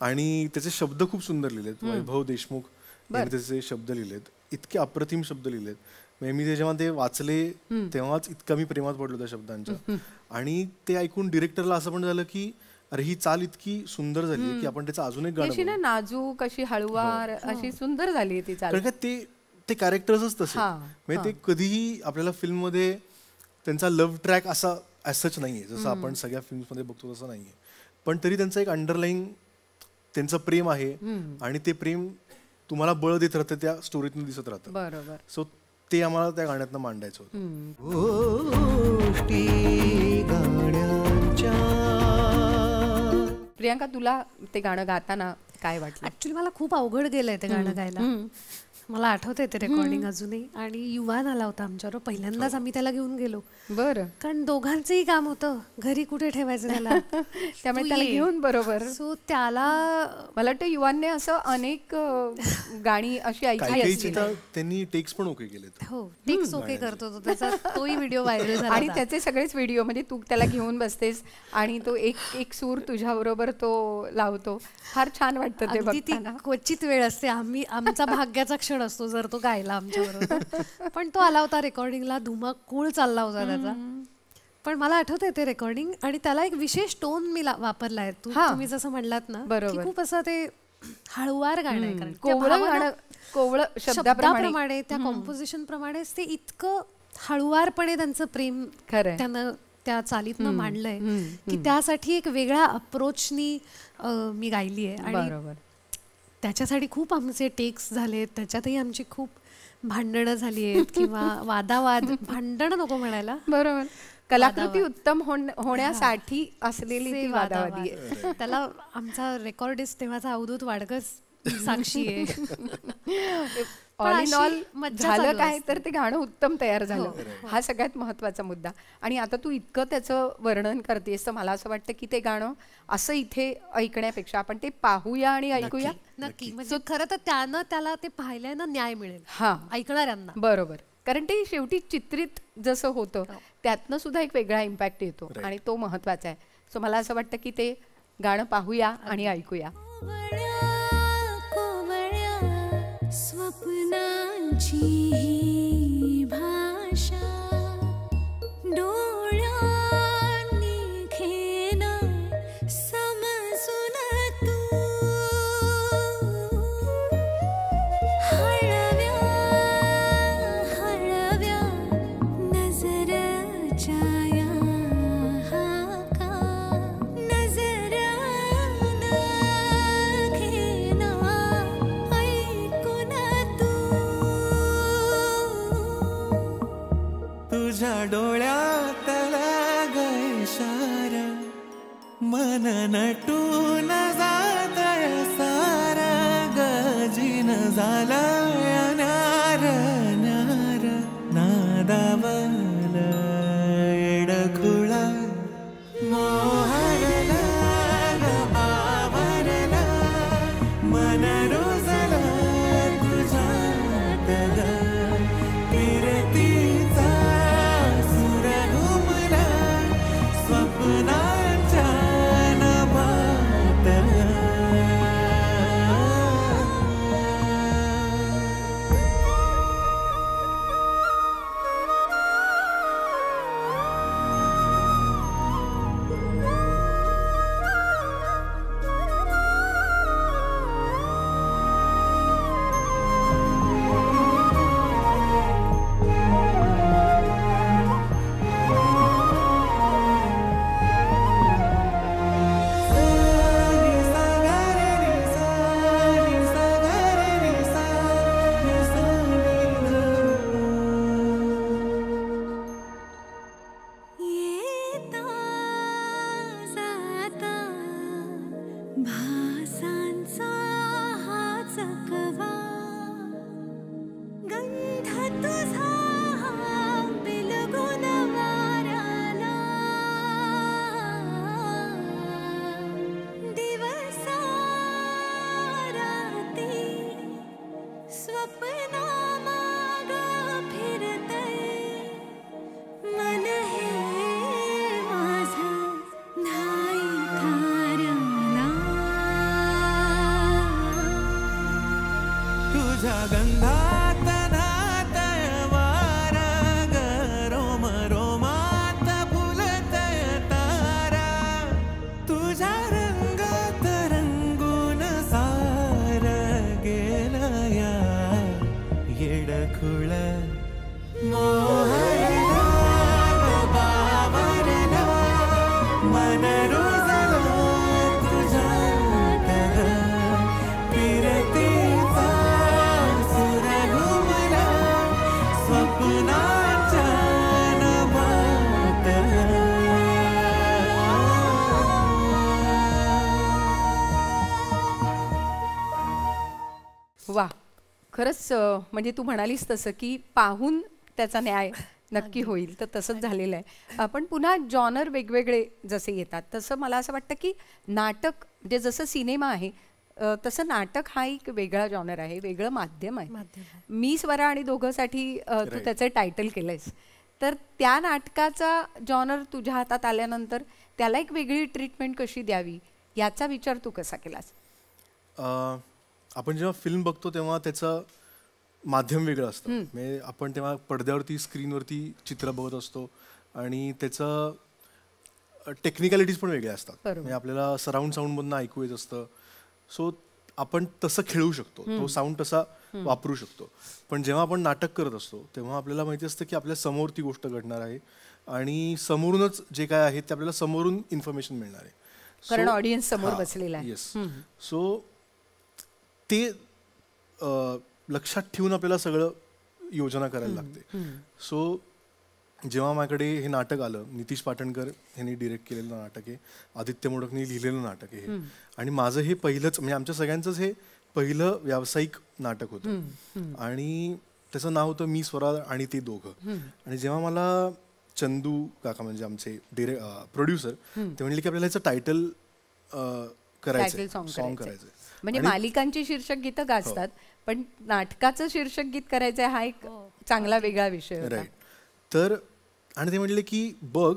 आणि त्याचे शब्द खूप सुंदर लिहिलेत. वैभव देशमुख यांनी त्याचे शब्द लिहिलेत, इतके अप्रतिम शब्द लिहिलेत. मी ते जेव्हा ते वाचले तेव्हाच इतका मी प्रेमात पडलो त्या शब्दांच्या. आणि ते ऐकून डिरेक्टरला असं पण झालं की अरे ही चाल इतकी सुंदर झाली की आपण त्याचं अजून एक गाणं, नाजूक अशी हळुवार अशी सुंदर झाली ती चाल. कारण का ते कॅरेक्टर्सच तसे, म्हणजे ते कधीही आपल्याला फिल्म मध्ये त्यांचा लव्ह ट्रॅक असा ॲसच नाही आहे, जसं आपण सगळ्या फिल्म्समध्ये बघतो तसं नाही आहे. पण तरी त्यांचं एक अंडरलाईन त्यांचं प्रेम आहे आणि ते प्रेम तुम्हाला बळ देत राहतं, त्या स्टोरीतून दिसत राहतं. बरोबर. सो ते आम्हाला त्या गाण्यातनं मांडायचं होतं. गोष्टी गाण्यांच्या. प्रियांका, तुला ते गाणं गाताना काय वाटलं? ऍक्च्युली मला खूप अवघड गेलंय ते गाणं गायला. मला आठवतंय ते रेकॉर्डिंग अजूनही. आणि युवान आला होता आमच्यावर, पहिल्यांदाच आम्ही त्याला घेऊन गेलो. बरं. कारण दोघांचंही काम होतं, घरी कुठे ठेवायचं त्याला, त्यामुळे त्याला घेऊन बरोबर. सो त्याला मला वाटतं युवानने असं अनेक गाणी अशी ऐकली असतील. त्यांनी टेक्स पण ओके केलेत. हो, टेक्स ओके करतो तो, त्याचा तोही व्हिडिओ व्हायरल झाला आणि त्याचे सगळेच व्हिडिओ, म्हणजे तू त्याला घेऊन बसतेस आणि तो एक एक सूर तुझ्या बरोबर तो लावतो. फार छान वाटतं ते अगदी. ती बघताना. क्वचित वेळ असते, आमचा भाग्याचा क्षण असतो जर तो गायला आमच्याबरोबर. पण तो आला होता रेकॉर्डिंगला, धुमाकूळ चालला होता त्याचा. पण मला आठवतंय ते रेकॉर्डिंग, आणि त्याला एक विशेष टोन मी वापरलाय. तुम्ही जसं म्हणलात ना, की खूप असं ते हळुवार गाणं आहे. कारण कोवळं शब्दाप्रमाणे, त्या कॉम्पोजिशन प्रमाणेच ते इतकं हळुवारपणे त्यांचं प्रेम त्यानं त्या चालीतनं मांडलंय की त्यासाठी एक वेगळ्या अप्रोचनी मी गायली आहे. आणि त्याच्यासाठी खूप आमचे टेक्स झालेत, त्याच्यातही आमची खूप भांडणं झाली आहेत किंवा भांडणं नको म्हणायला, बरोबर, कलाकृती उत्तम होण्यासाठी असलेली वादावादी आहे. त्याला आमचा रेकॉर्डिस्ट तेव्हाचा अवधूत वाडकच साक्षी आहे. ऑल इन ऑल झालं काय तर ते गाणं उत्तम तयार झालं, हा सगळ्यात महत्वाचा मुद्दा. आणि आता तू इतकं त्याचं वर्णन करतेस तर मला असं वाटतं की ते गाणं असं इथे ऐकण्यापेक्षा आपण ते पाहूया आणि ऐकूया. नक्की. म्हणजे खरं तर त्याला ते पाहिल्यानं न्याय मिळेल ऐकणाऱ्यांना. बरोबर. कारण ते शेवटी चित्रित जसं होतं त्यातनं सुद्धा एक वेगळा इम्पॅक्ट येतो आणि तो महत्वाचा आहे. सो मला असं वाटतं की ते गाणं पाहूया आणि ऐकूया. स्वप्नांची ही भाषा डोळ्यांनी घेना समजून तू हळव्या हळव्या नजरच्या या हाका नजर घेना तुझ्या डोळ्यातला गैशारा मन नटून जातय सारा गजीन झाला नार नार नादावल एडखुळा मोहरला बावरला मन रुजला तुझ्यात ग फिरतीचा सुर घुमला स्वप्नांच्या नभात. खरंच म्हणजे तू म्हणालीस तसं की पाहून त्याचा न्याय नक्की होईल, तर तसंच झालेलं आहे. पण पुन्हा जॉनर वेगवेगळे जसे येतात तसं मला असं वाटतं की नाटक म्हणजे जसं सिनेमा आहे तसं नाटक हा एक वेगळा जॉनर आहे, वेगळं माध्यम आहे. मी स्वरा आणि दोघंसाठी तू त्याचं टायटल केलंयस, तर त्या नाटकाचा जॉनर तुझ्या हातात आल्यानंतर त्याला एक वेगळी ट्रीटमेंट कशी द्यावी याचा विचार तू कसा केलास? आपण जेव्हा फिल्म बघतो तेव्हा त्याचं माध्यम वेगळं असतं. म्हणजे आपण तेव्हा पडद्यावरती स्क्रीनवरती चित्र बघत असतो आणि त्याचं टेक्निकॅलिटीज पण वेगळ्या असतात. म्हणजे आपल्याला सराउंड साऊंडमधून ऐकू येत असतं, सो आपण तसं खेळू शकतो, तो साऊंड तसा वापरू शकतो. पण जेव्हा आपण नाटक करत असतो तेव्हा आपल्याला माहिती असतं की आपल्या समोर ती गोष्ट घडणार आहे आणि समोरूनच जे काय आहे ते आपल्याला समोरून इन्फॉर्मेशन मिळणार आहे, कारण ऑडियन्स समोर बसलेला आहे. येस, सो ते लक्षात ठेवून आपल्याला सगळं योजना करायला लागते. सो जेव्हा माझ्याकडे हे नाटक आलं, नितीश पाटणकर यांनी डिरेक्ट केलेलं नाटक आहे, आदित्य मोडकनी लिहिलेलं नाटक आहे आणि माझं हे पहिलंच म्हणजे आमच्या सगळ्यांचंच हे पहिलं व्यावसायिक नाटक होतं आणि त्याचं नाव होतं मी स्वरा आणि ते दोघं. आणि जेव्हा मला चंदू काका म्हणजे आमचे प्रोड्युसर ते म्हणले की आपल्याला ह्याचं टायटल करायचं, सॉन्ग करायचं. म्हणजे मालिकांची शीर्षक गीतं गाजतात पण नाटकाचं शीर्षक गीत करायचं हा एक चांगला वेगळा विषय होता. राईट. तर आणि ते म्हणले की बघ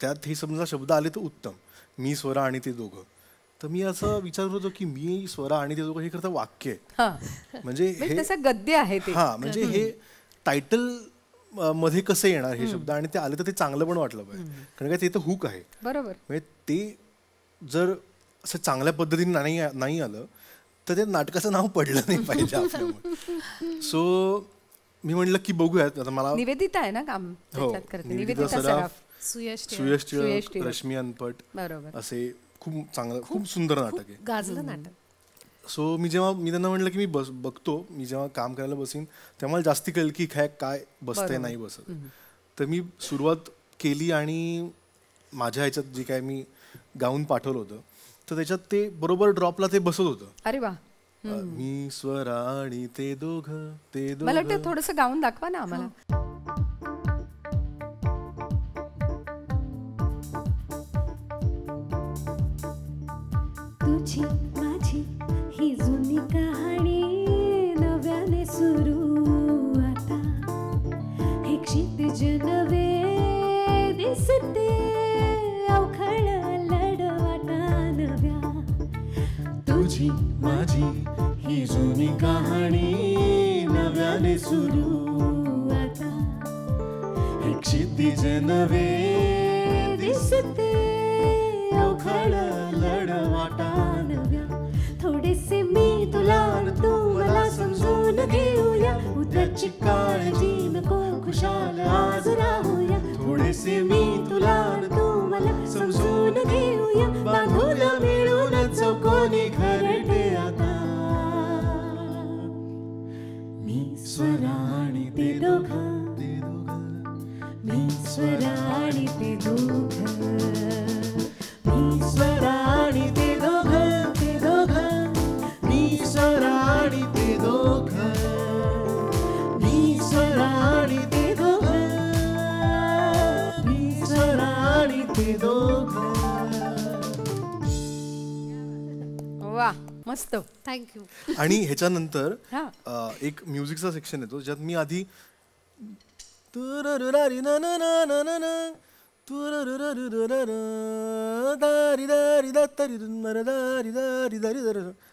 त्यात हे समजा शब्द आले तर उत्तम, मी स्वरा आणि ते दोघं. तर मी असं विचार होतो की मी स्वरा आणि ते दोघं हे करता वाक्य आहे, म्हणजे हे तसं गद्य आहे ते. हा म्हणजे हे टायटल मध्ये कसं येणार हे शब्द, आणि ते आले तर ते चांगलं पण वाटलं पाहिजे, कारण काय ते तर हुक आहे. बरोबर. म्हणजे ते जर असं चांगल्या पद्धतीने नाही आलं तर ते नाटकाचं नाव पडलं नाही पाहिजे आपल्यामुळे. सो मी म्हणलं की बघूयात. आता मला निवेदिता आहे ना काम त्याच्यात करते, निवेदिता सराफ, सुयश टिळक, रश्मी अनपट, बरोबर, असे खूप चांगलं खूप सुंदर नाटक आहे, गाजलं नाटक. सो मी त्यांना म्हटलं की मी बघतो, मी जेव्हा काम करायला बसीन तेव्हा मला जास्ती कळलं की काय बसतंय नाही बसत. तर मी सुरुवात केली आणि माझ्या ह्याच्यात जे काय मी गाऊन पाठवलं होतं तर त्याच्यात ते बरोबर ड्रॉपला ते बसत होतं. अरे वा. मी स्वरा आणि ते दोघं मला वाटतं थोडंसं गाऊन दाखवा ना आम्हाला. तुझी माझी ही जुनी कहाणी नव्याने सुरू आता, हे क्षितिज नवे दिसते अवखळ लढवाटा नव्या. तुझी माझी ही जुनी कहाणी नव्याने सुरू आता, हे क्षितिज नवे दिसते अवखळ लढवाटा नव्या. थोडेसे मी तुला तू मला समजून घेऊया, उद्याची काळजी नको खुशाल आज राहूया. थोडेसे मी तुला तू मला समजून घेऊया, बांधून मिळून चौकोनी घरटे आता. मी स्वरा आणि ते दोघं, मी स्वरा आणि ते दोघं, मी स्वरा आणि ते दोघं, मी स्वरा आणि ते दोघं, मी स्वरा आणि ते दोघं, मी स्वरा आणि ते दोघं. वा, मस्त. थँक्यू. आणि ह्याच्यानंतर एक म्युझिकचा सेक्शन येतो ज्यात मी आधी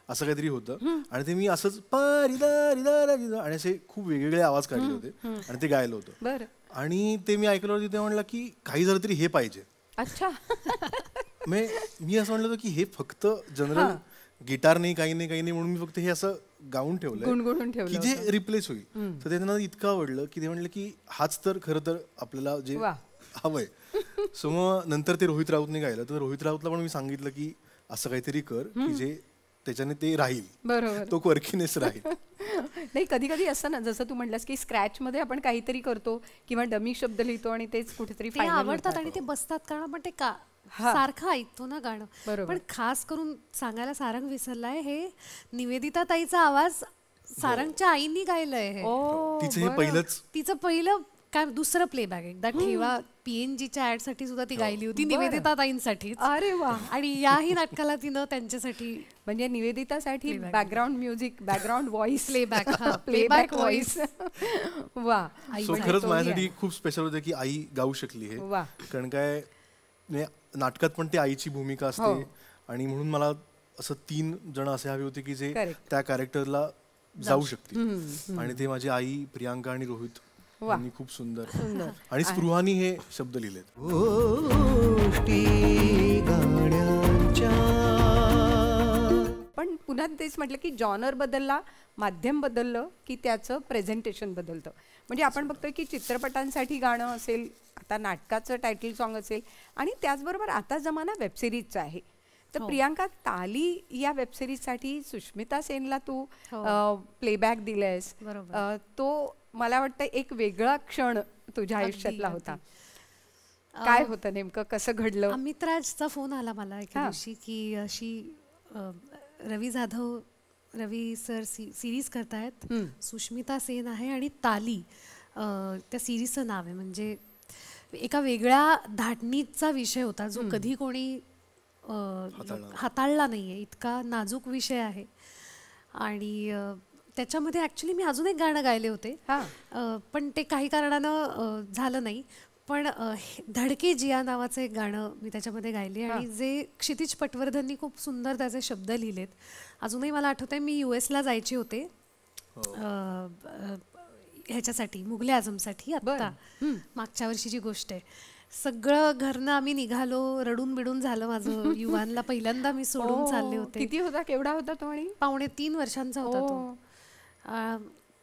असं काहीतरी होतं आणि ते मी असंच आणि असे खूप वेगवेगळे आवाज काढले होते आणि ते गायलं होतं. आणि ते मी ऐकलं होतं, ते म्हणलं की काही झालं तरी हे पाहिजे. अच्छा. मी असं म्हणलं होतं की हे फक्त जनरल गिटार नाही काही नाही म्हणून मी फक्त हे असं गाऊन ठेवलंय की जे रिप्लेस होईल. तर ते त्यांना इतकं आवडलं की ते म्हणलं की हाच तर खरं तर आपल्याला जे हवंय. सो मग नंतर ते रोहित राऊतने गायलं, तर रोहित राऊतला पण मी सांगितलं की असं काहीतरी कर की जे त्याच्याने ते राहील, बरोबर, तो क्वर्कीनेस राहील. नाही, कधी कधी असं ना, जसं तू म्हटलंस की स्क्रॅच मध्ये आपण काहीतरी करतो किंवा डमी शब्द लिहितो आणि तेच कुठेतरी आवडतात आणि ते बसतात, कारण आपण ते का सारखं ऐकतो ना गाणं. पण खास करून सांगायला सारंग विसरलाय, हे निवेदिता ताईचा आवाज सारंगच्या आईनी गायलंय हे. तिचं हे पहिलंच तिचं पहिलं काय दुसरं प्लेबॅक एकदा ठेवा PNGच्या ऍड साठी सुद्धा ती गायली होती, निवेदिता ताईंसाठी. अरे वा. आणि याही नाटकाला तिनं त्यांच्यासाठी म्हणजे निवेदितासाठी background music, background voice, playback playback voice. वा. सो खरंच माझ्यासाठी खूप स्पेशल होतं की आई गाऊ शकली हे. वा. कारण काय नाटकात पण ती आईची भूमिका असते आणि म्हणून मला असं 3 जण असे हवे होते की जे त्या कॅरेक्टरला जाऊ शकतील आणि ते माझी आई, प्रियांका आणि रोहित यांनी खूप सुंदर आणि स्पृहानी हे शब्द लिहिलेत. पण पुन्हा तेच म्हटलं की जॉनर बदलला, माध्यम बदललं की त्याचं प्रेझेंटेशन बदलतं. म्हणजे आपण बघतोय की चित्रपटांसाठी गाणं असेल, आता नाटकाचं टायटल सॉन्ग असेल आणि त्याचबरोबर आता जमाना वेबसिरीजचा आहे. तर प्रियांका, ताली या वेबसिरीजसाठी सुष्मिता सेनला तू प्लेबॅक दिलंयस. तो मला वाटतं एक वेगळा क्षण तुझ्या आयुष्यातला होता. काय होतं नेमकं, कसं घडलं? अमित राजचा फोन आला मला एका दिवशी की अशी रवी सर सिरीज करतायत, सुष्मिता सेन आहे आणि ताली त्या सिरीजचं नाव आहे. म्हणजे एका वेगळ्या धाटणीचा विषय होता जो कधी कोणी हाताळला नाहीये, इतका नाजूक विषय आहे. आणि त्याच्यामध्ये ॲक्च्युली मी अजून एक गाणं गायले होते, पण ते काही कारणानं झालं नाही. पण धडके जिया नावाचं एक गाणं मी त्याच्यामध्ये गायले आणि जे क्षितिज पटवर्धननी खूप सुंदर त्याचे शब्द लिहिलेत. अजूनही मला आठवतंय मी US ला जायचे होते ह्याच्यासाठी, मुघले आझमसाठी. आत्ता मागच्या वर्षीची गोष्ट आहे. सगळं घरनं आम्ही निघालो, रडून बिडून झालं माझं. युवानला पहिल्यांदा मी सोडून चालले होते. किती होता, केवढा होता तो? आणि 2.5 वर्षांचा होता तो.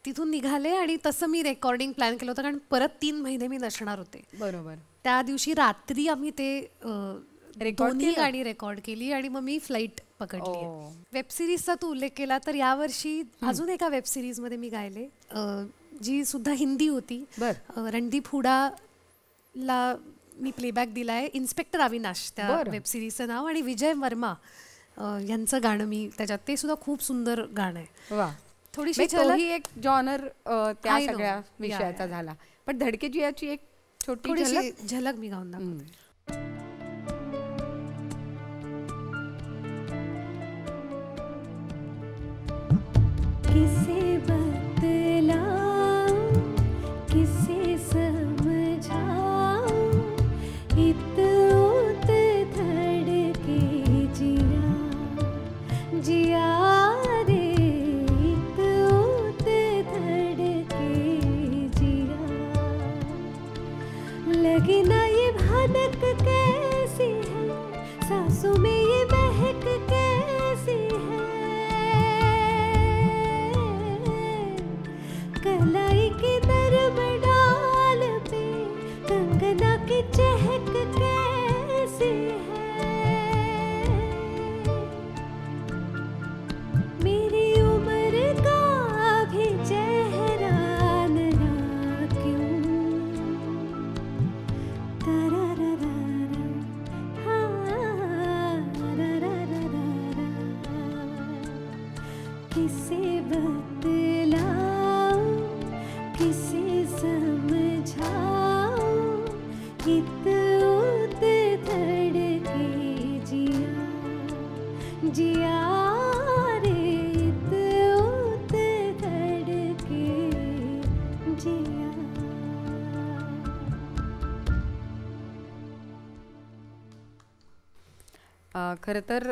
तिथून निघाले आणि तसं मी रेकॉर्डिंग प्लॅन केलं होतं कारण परत 3 महिने मी नसणार होते. बरोबर. त्या दिवशी रात्री आम्ही ते दोन्ही गाणी रेकॉर्ड केली आणि मग मी फ्लाईट पकडली. वेबसिरीजचा तू उल्लेख केला तर यावर्षी अजून एका वेबसिरीजमध्ये मी गायले, जी सुद्धा हिंदी होती. रणदीप हुडाला मी प्लेबॅक दिलाय, इन्स्पेक्टर अविनाश त्या वेबसिरीजचं नाव, आणि विजय वर्मा यांचं गाणं मी त्याच्यात. ते सुद्धा खूप सुंदर गाणं आहे. थोडीशी एक जॉनर त्या सगळ्या विषयाचा झाला. पण धडके जियाची एक छोटी झलक मी गाऊन दाखवते. किसे बतलाऊं, किसे समझाऊं, इत उत धड़के जिया, जिया रे, इत उत धड़के जिया. लगी ना ये भनक कैसी है, सांसों में ये महक कैसी है, कलाई की नरम डाल पे कंगना की चहक कैसी है. मेरी उम्र का भी चेहरा नया क्यों, तररररा, हाँ, ररररा. किसे बतलाऊं, किसे समझाऊं, इत उत धड़के जिया, जिया रे, इत उत धड़के जिया. खरं तर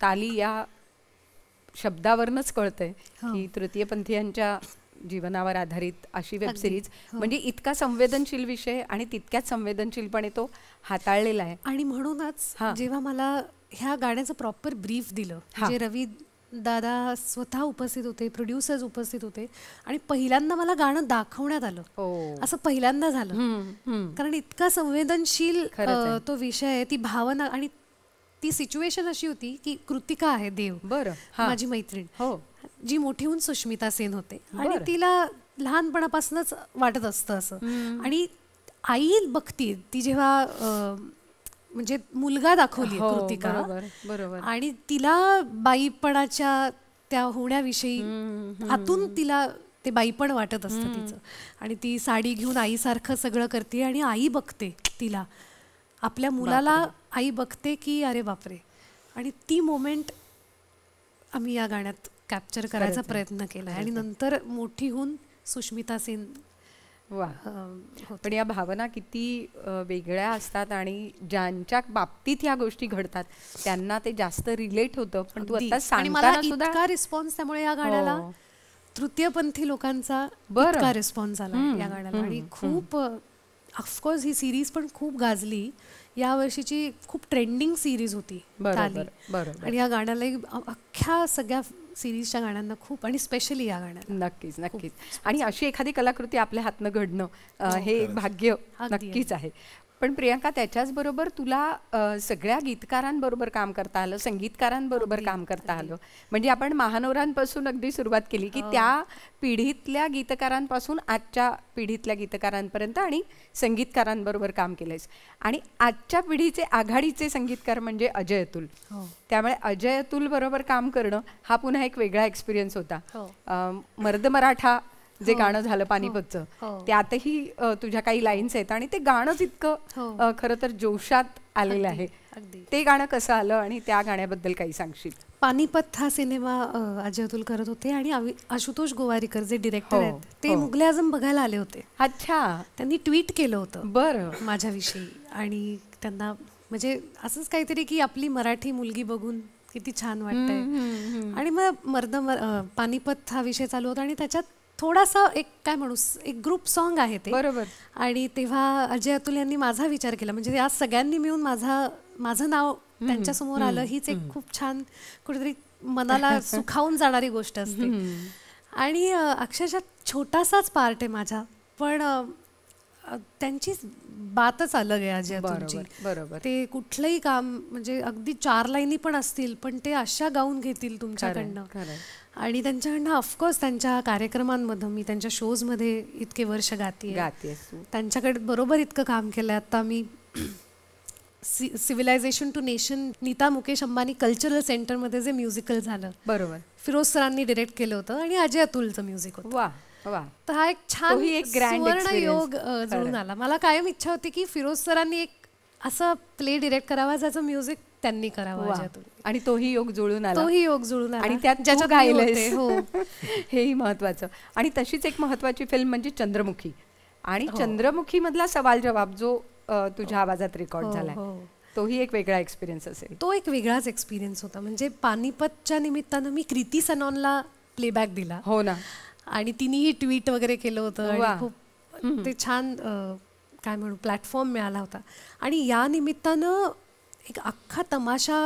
ताली या शब्दावरनच कळतंय की तृतीयपंथीयांच्या जीवनावर आधारित अशी वेबसिरीज. म्हणजे इतका संवेदनशील विषय आणि तितक्याच संवेदनशीलपणे तो हाताळलेला आहे. आणि म्हणूनच जेव्हा मला ह्या गाण्याचं प्रॉपर ब्रीफ दिलं, जे रवी दादा स्वतः उपस्थित होते, प्रोड्युसर्स उपस्थित होते, आणि पहिल्यांदा मला गाणं दाखवण्यात आलं, असं पहिल्यांदा झालं. कारण इतका संवेदनशील तो विषय आहे, ती भावना. आणि ती सिच्युएशन अशी होती की कृतिका आहे देव, माझी मैत्रीण, जी मोठी होऊन सुष्मिता सेन होते, आणि तिला लहानपणापासूनच वाटत असतं असं. आणि आई बघती ती जेव्हा म्हणजे मुलगा दाखवली कृतिका, आणि तिला बाईपणाच्या त्या होण्याविषयी आतून तिला ते बाई पण वाटत असतं तिचं. आणि ती साडी घेऊन आईसारखं सगळं करते आणि आई बघते तिला, आपल्या मुलाला आई बघते की अरे बापरे. आणि ती मोमेंट आम्ही या गाण्यात कॅप्चर करायचा प्रयत्न केला. आणि नंतर मोठी होऊन सुष्मिता सेन. वा. पण या भावना किती वेगळ्या असतात आणि ज्यांच्या बाबतीत या गोष्टी घडतात त्यांना ते जास्त रिलेट होतं. पण तू आता सांगताना सुद्धा इतका रिस्पॉन्स त्यामुळे या गाण्याला तृतीयपंथी लोकांचा इतका रिस्पॉन्स आला या गाण्याला. आणि खूप ऑफकोर्स ही सिरीज पण खूप गाजली. या वर्षीची खूप ट्रेंडिंग सिरीज होती ताली. आणि या गाण्याला अख्ख्या सगळ्या सिरीजच्या गाण्यांना खूप, आणि स्पेशली या गाण्याला. नक्कीच नक्कीच. आणि अशी एखादी कलाकृती आपल्या हातनं घडणं हे एक भाग्य नक्कीच आहे. पण प्रियांका, त्याच्याचबरोबर तुला सगळ्या गीतकारांबरोबर काम करता आलं, संगीतकारांबरोबर काम करता आलं. म्हणजे आपण महानोरांपासून अगदी सुरुवात केली की त्या पिढीतल्या गीतकारांपासून आजच्या पिढीतल्या गीतकारांपर्यंत आणि संगीतकारांबरोबर काम केलंयस. आणि आजच्या पिढीचे आघाडीचे संगीतकार म्हणजे अजय अतुल. त्यामुळे अजय अतुल बरोबर काम करणं हा पुन्हा एक वेगळा एक्सपिरियन्स होता. मर्द मराठा जे गाणं झालं पानिपतचं, त्यातही तुझ्या काही लाईन्स आहेत आणि ते गाणंच इतकं खरं तर जोशात आलेलं आहे. ते गाणं कसं आलं आणि त्या गाण्याबद्दल काही सांगशील? पानिपत हा सिनेमा अजय अतुल करत होते आणि आशुतोष गोवारीकर जे डिरेक्टर आहेत ते मुघले आझम बघायला आले होते. अच्छा. त्यांनी ट्विट केलं होतं बरं माझ्याविषयी. आणि त्यांना म्हणजे असंच काहीतरी की आपली मराठी मुलगी बघून किती छान वाटतंय. आणि मग पानिपत हा विषय चालू होता आणि त्याच्यात थोडासा एक काय म्हणू एक ग्रुप सॉन्ग आहे ते. बरोबर. आणि तेव्हा अजय अतुल यांनी माझा विचार केला. म्हणजे आज सगळ्यांनी मिळून माझं नाव त्यांच्यासमोर आलं. हीच एक खूप छान कुठेतरी मनाला सुखावून जाणारी गोष्ट असते. आणि अक्षरशः छोटासाच पार्ट आहे माझा, पण त्यांची बातच अलग आहे अजय अतुलची. बरोबर. ते कुठलंही काम म्हणजे अगदी 4 लाईनी पण असतील पण ते अशा गाऊन घेतील तुमच्याकडनं. आणि त्यांच्याकडनं ऑफकोर्स त्यांच्या कार्यक्रमांमध्ये, मी त्यांच्या शोजमध्ये इतके वर्ष गाते, त्यांच्याकडे बरोबर इतकं काम केलं. आता मी civilization to nation Nita Mukesh Ambani cultural सेंटरमध्ये जे म्युझिकल झालं, बरोबर, फिरोज सरांनी डिरेक्ट केलं होतं आणि अजय अतुलचं म्युझिक होतं. वा. तर हा एक छान सुवर्ण योग जुळून आला. मला कायम इच्छा होती की फिरोज सरांनी एक असं प्ले डिरेक्ट करावा ज्याचं म्युझिक त्यांनी करावं. आणि तोही योग जुळून आला. आणि त्यात ज्याच्यात गायलंय हो हेही महत्वाचं. आणि तशीच एक महत्वाची फिल्म म्हणजे चंद्रमुखी. आणि चंद्रमुखी मधला सवाल जवाब जो तुझ्या आवाजात रेकॉर्ड झालाय, तोही एक वेगळा एक्सपिरियन्स असेल. तो एक वेगळाच एक्सपिरियन्स होता. म्हणजे पानिपतच्या निमित्तानं मी कृती सनॉनला प्लेबॅक दिला. हो ना. आणि तिनेही ट्विट वगैरे केलं होतं आणि खूप ते छान काय म्हणू प्लॅटफॉर्म मिळाला होता. आणि या निमित्तानं एक अख्खा तमाशा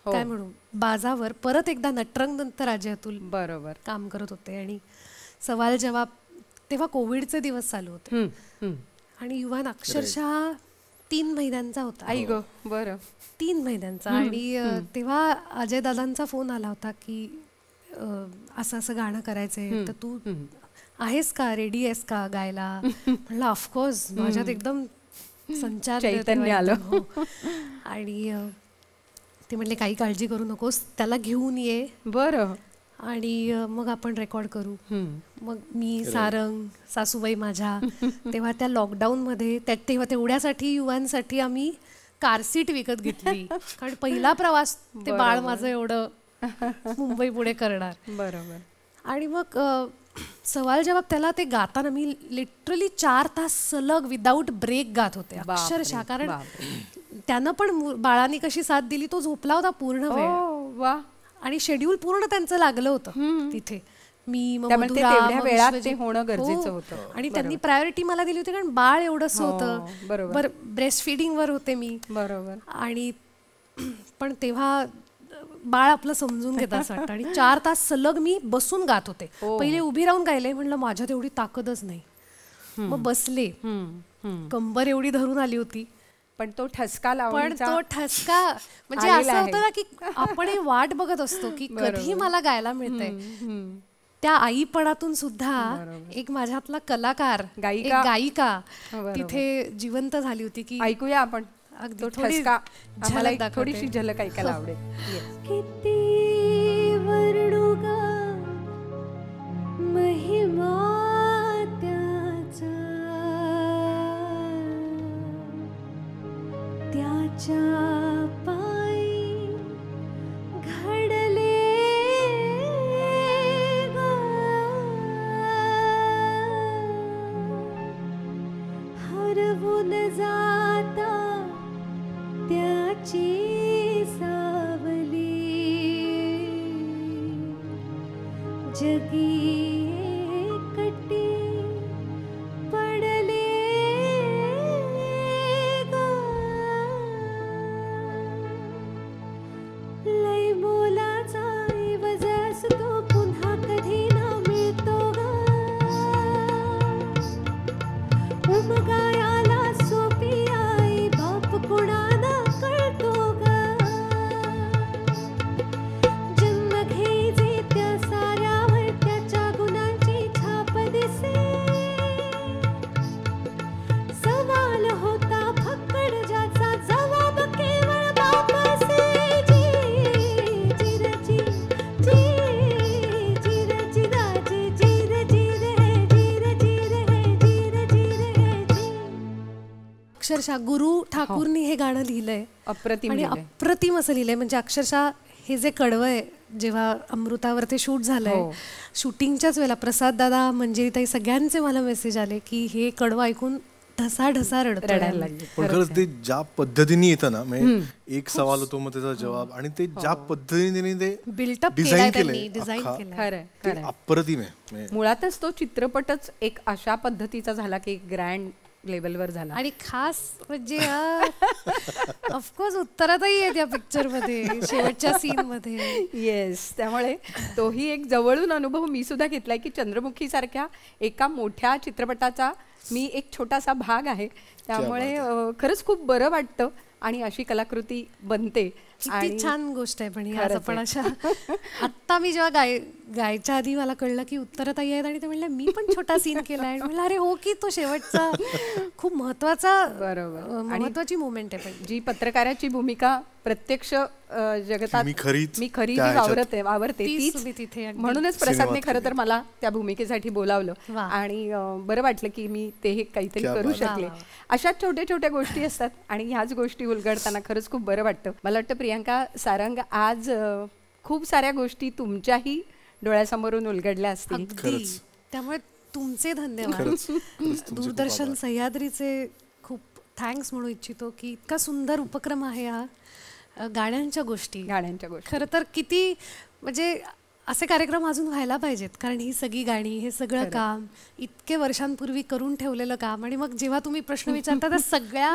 काय म्हणू बाजावर परत एकदा नटरंग नंतर अजय अतुल बरोबर काम करत होते. आणि सवाल जवाब तेव्हा कोविडचे दिवस चालू होते आणि युवान अक्षरशः 3 महिन्यांचा होता. आई गो. बरं. 3 महिन्यांचा. आणि तेव्हा अजय दादांचा फोन आला होता की असं असं गाणं करायचंय तर तू आहेस का, रेडी आहेस का गायला. म्हणलं ऑफकोर्स. माझ्यात एकदम संचार चैतन्य आलं. आणि ते म्हणले काही काळजी करू नकोस, त्याला घेऊन ये. बरं. आणि मग आपण रेकॉर्ड करू. मग मी, सारंग, सासूबाई माझ्या तेव्हा त्या लॉकडाऊनमध्ये तेव्हा तेवढ्यासाठी युवांसाठी आम्ही कारसीट विकत घेतली. कारण पहिला प्रवास ते बाळ माझं एवढं मुंबई पुढे करणार. बरोबर. आणि मग सवाल जवाब त्याला ते गाताना मी लिटरली 4 तास सलग विदाऊट ब्रेक गात होते अक्षरशः. कारण त्यानं पण बाळाने कशी साथ दिली, तो झोपला होता पूर्ण वेळ. वा. आणि शेड्यूल पूर्ण त्यांचं लागलं होतं तिथे. मी होणं गरजेचं होतं. आणि त्यांनी प्रायोरिटी मला दिली होती कारण बाळ एवढंच होतं. बरोबर. ब्रेस्ट फिडिंग वर होते मी. बरोबर. आणि पण तेव्हा बाळ आपलं समजून घेत असं वाटतं. आणि 4 तास सलग मी बसून गात होते. पहिले उभी राहून गायले. म्हणलं माझ्यात एवढी ताकदच नाही. मग बसले. कंबर एवढी धरून आली होती. पण तो ठसका म्हणजे असं होतं ना की आपण वाट बघत असतो की कधी मला गायला मिळतंय. त्या आईपणातून सुद्धा एक माझ्यातला कलाकार, गायिका तिथे जिवंत झाली होती. की ऐकूया आपण थोडीशी झलक ऐकायला आवडेल. किती वर्णू ग पायी घडले ग, हरवून जाता त्याची सावली, जगी एकटी पडले ग, लय मोलाचा ऐवज असतो पुन्हा कधी ना मिळतो ग, उमगायाला सोपी आई बाप कोणाला कळतो ग, जन्म घ्यायचे त्या साऱ्यावर त्याच्या गुणांची छाप दिसे, सवाल होता फक्कड ज्याचा जवाब केवळ बाप असे, जी जिरजी जी जिरजी गाजी जिर जिर है जिर जिर है जिर जिर है जी. अक्षरशः गुरु ठाकूरनी हे गाणं लिहिलंय अप्रतिम आणि लिहिलंय. अप्रतिम असं लिहिलंय. म्हणजे अक्षरशः हे जे कडवं आहे जेव्हा अमृतावर ते शूट झालंय, शूटिंगच्याच वेळेला प्रसाद दादा मंजिरीताई सगळ्यांचे मला मेसेज आले की हे कडवं ऐकून ढसा रडायला लागले. पण खरंच ते ज्या पद्धतीने येतं ना, म्हणजे एक सवाल होतो मग त्याचा जवाब, आणि ते ज्या पद्धतीने ते बिल्टअप डिझाईन केलंय, केलंय खरंय ते खरंय. अप्रतिम आहे. म्हणजे मुळातच तो चित्रपटच एक अशा पद्धतीचा झाला की ग्रँड लेवलवर झाला. आणि खास म्हणजे ऑफकोर्स उत्तरातही आहेत या पिक्चर मध्ये शेवटच्या सीन मध्ये. येस, त्यामुळे तोही एक जवळून अनुभव मी सुद्धा घेतलाय की चंद्रमुखी सारख्या एका मोठ्या चित्रपटाचा मी एक छोटासा भाग आहे. त्यामुळे खरंच खूप बरं वाटतं आणि अशी कलाकृती बनते. किती छान गोष्ट आहे. पण ही आज आपण अशा आत्ता मी जेव्हा गायच्या आधी मला कळलं की उत्तराताई आहेत आणि ते म्हणलं मी पण छोटा सीन केलाय, म्हणलं अरे हो की तो शेवटचा खूप महत्वाची मोमेंट आहे. पण जी पत्रकाराची भूमिका प्रत्यक्ष जगतात मी खरी जी वावरते तीच तीच तुम्ही तिथे अगदी म्हणूनच प्रसादने खरं तर मला त्या भूमिकेसाठी बोलावलं आणि बरं वाटलं की मी ते काहीतरी करू शकले. अशा छोट्या छोट्या गोष्टी असतात आणि ह्याच गोष्टी उलगडताना खरंच खूप बरं वाटतं. मला वाटतं प्रियांका सारंग आज खूप साऱ्या गोष्टी तुमच्याही डोळ्यासमोरून उलगडल्या असतील. त्यामुळे तुमचे धन्यवाद. दूरदर्शन सह्याद्रीचे खूप थँक्स म्हणू इच्छितो की इतका सुंदर उपक्रम आहे हा गाण्यांच्या गोष्टी. खरं तर किती म्हणजे असे कार्यक्रम अजून व्हायला पाहिजेत, कारण ही सगळी गाणी, हे सगळं काम इतके वर्षांपूर्वी करून ठेवलेलं काम, आणि मग जेव्हा तुम्ही प्रश्न विचारता त्या सगळ्या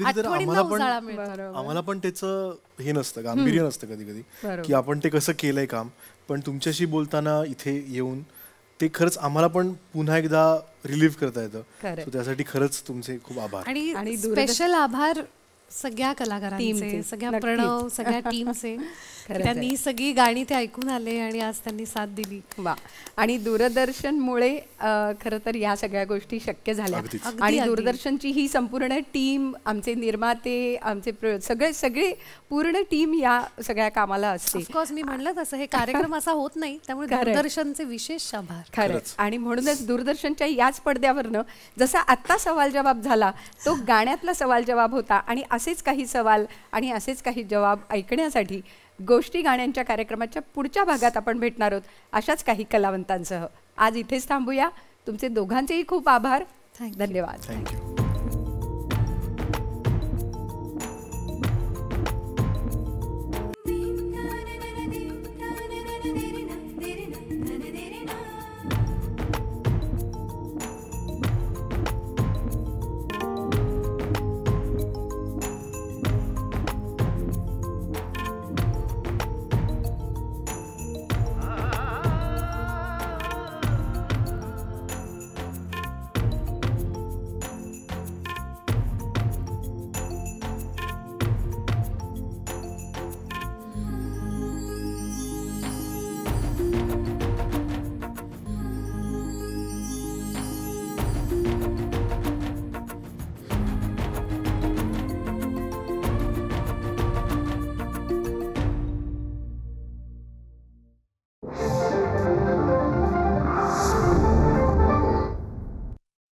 आठवणींना उजाळा मिळतो. आम्हाला पण त्याचं हे नसतं, गांभीर्य नसतं कधी कधी की आपण ते कसं केलंय काम. पण तुमच्याशी बोलताना इथे येऊन ते खरंच आम्हाला पण पुन्हा एकदा रिलीव्ह करता येतं. त्यासाठी खरंच तुमचे खूप आभार. आणि स्पेशल आभार सगळ्या कलाकारांचे, सगळ्या प्रणव, सगळ्या टीमचे. त्यांनी ही सगळी गाणी ते ऐकून आले आणि आज त्यांनी साथ दिली. वा. आणि दूरदर्शनमुळे खरं तर या सगळ्या गोष्टी शक्य झाल्या. आणि दूरदर्शनची ही संपूर्ण टीम, आमचे निर्माते, आमचे सगळे पूर्ण टीम या सगळ्या कामाला असते. ऑफकोर्स मी म्हणलं तसं हे कार्यक्रम असा होत नाही, त्यामुळे दूरदर्शनचे विशेष आभार. खरंच. आणि म्हणूनच दूरदर्शनच्या याच पडद्यावरनं जसा आत्ता सवाल जवाब झाला तो गाण्यातला सवाल जवाब होता, आणि असेच काही सवाल आणि असेच काही जवाब ऐकण्यासाठी गोष्टी गाण्यांच्या कार्यक्रमाच्या पुढच्या भागात आपण भेटणार आहोत अशाच काही कलावंतांसह. आज इथेच थांबूया. तुमचे दोघांचेही खूप आभार. धन्यवाद. थँक्यू.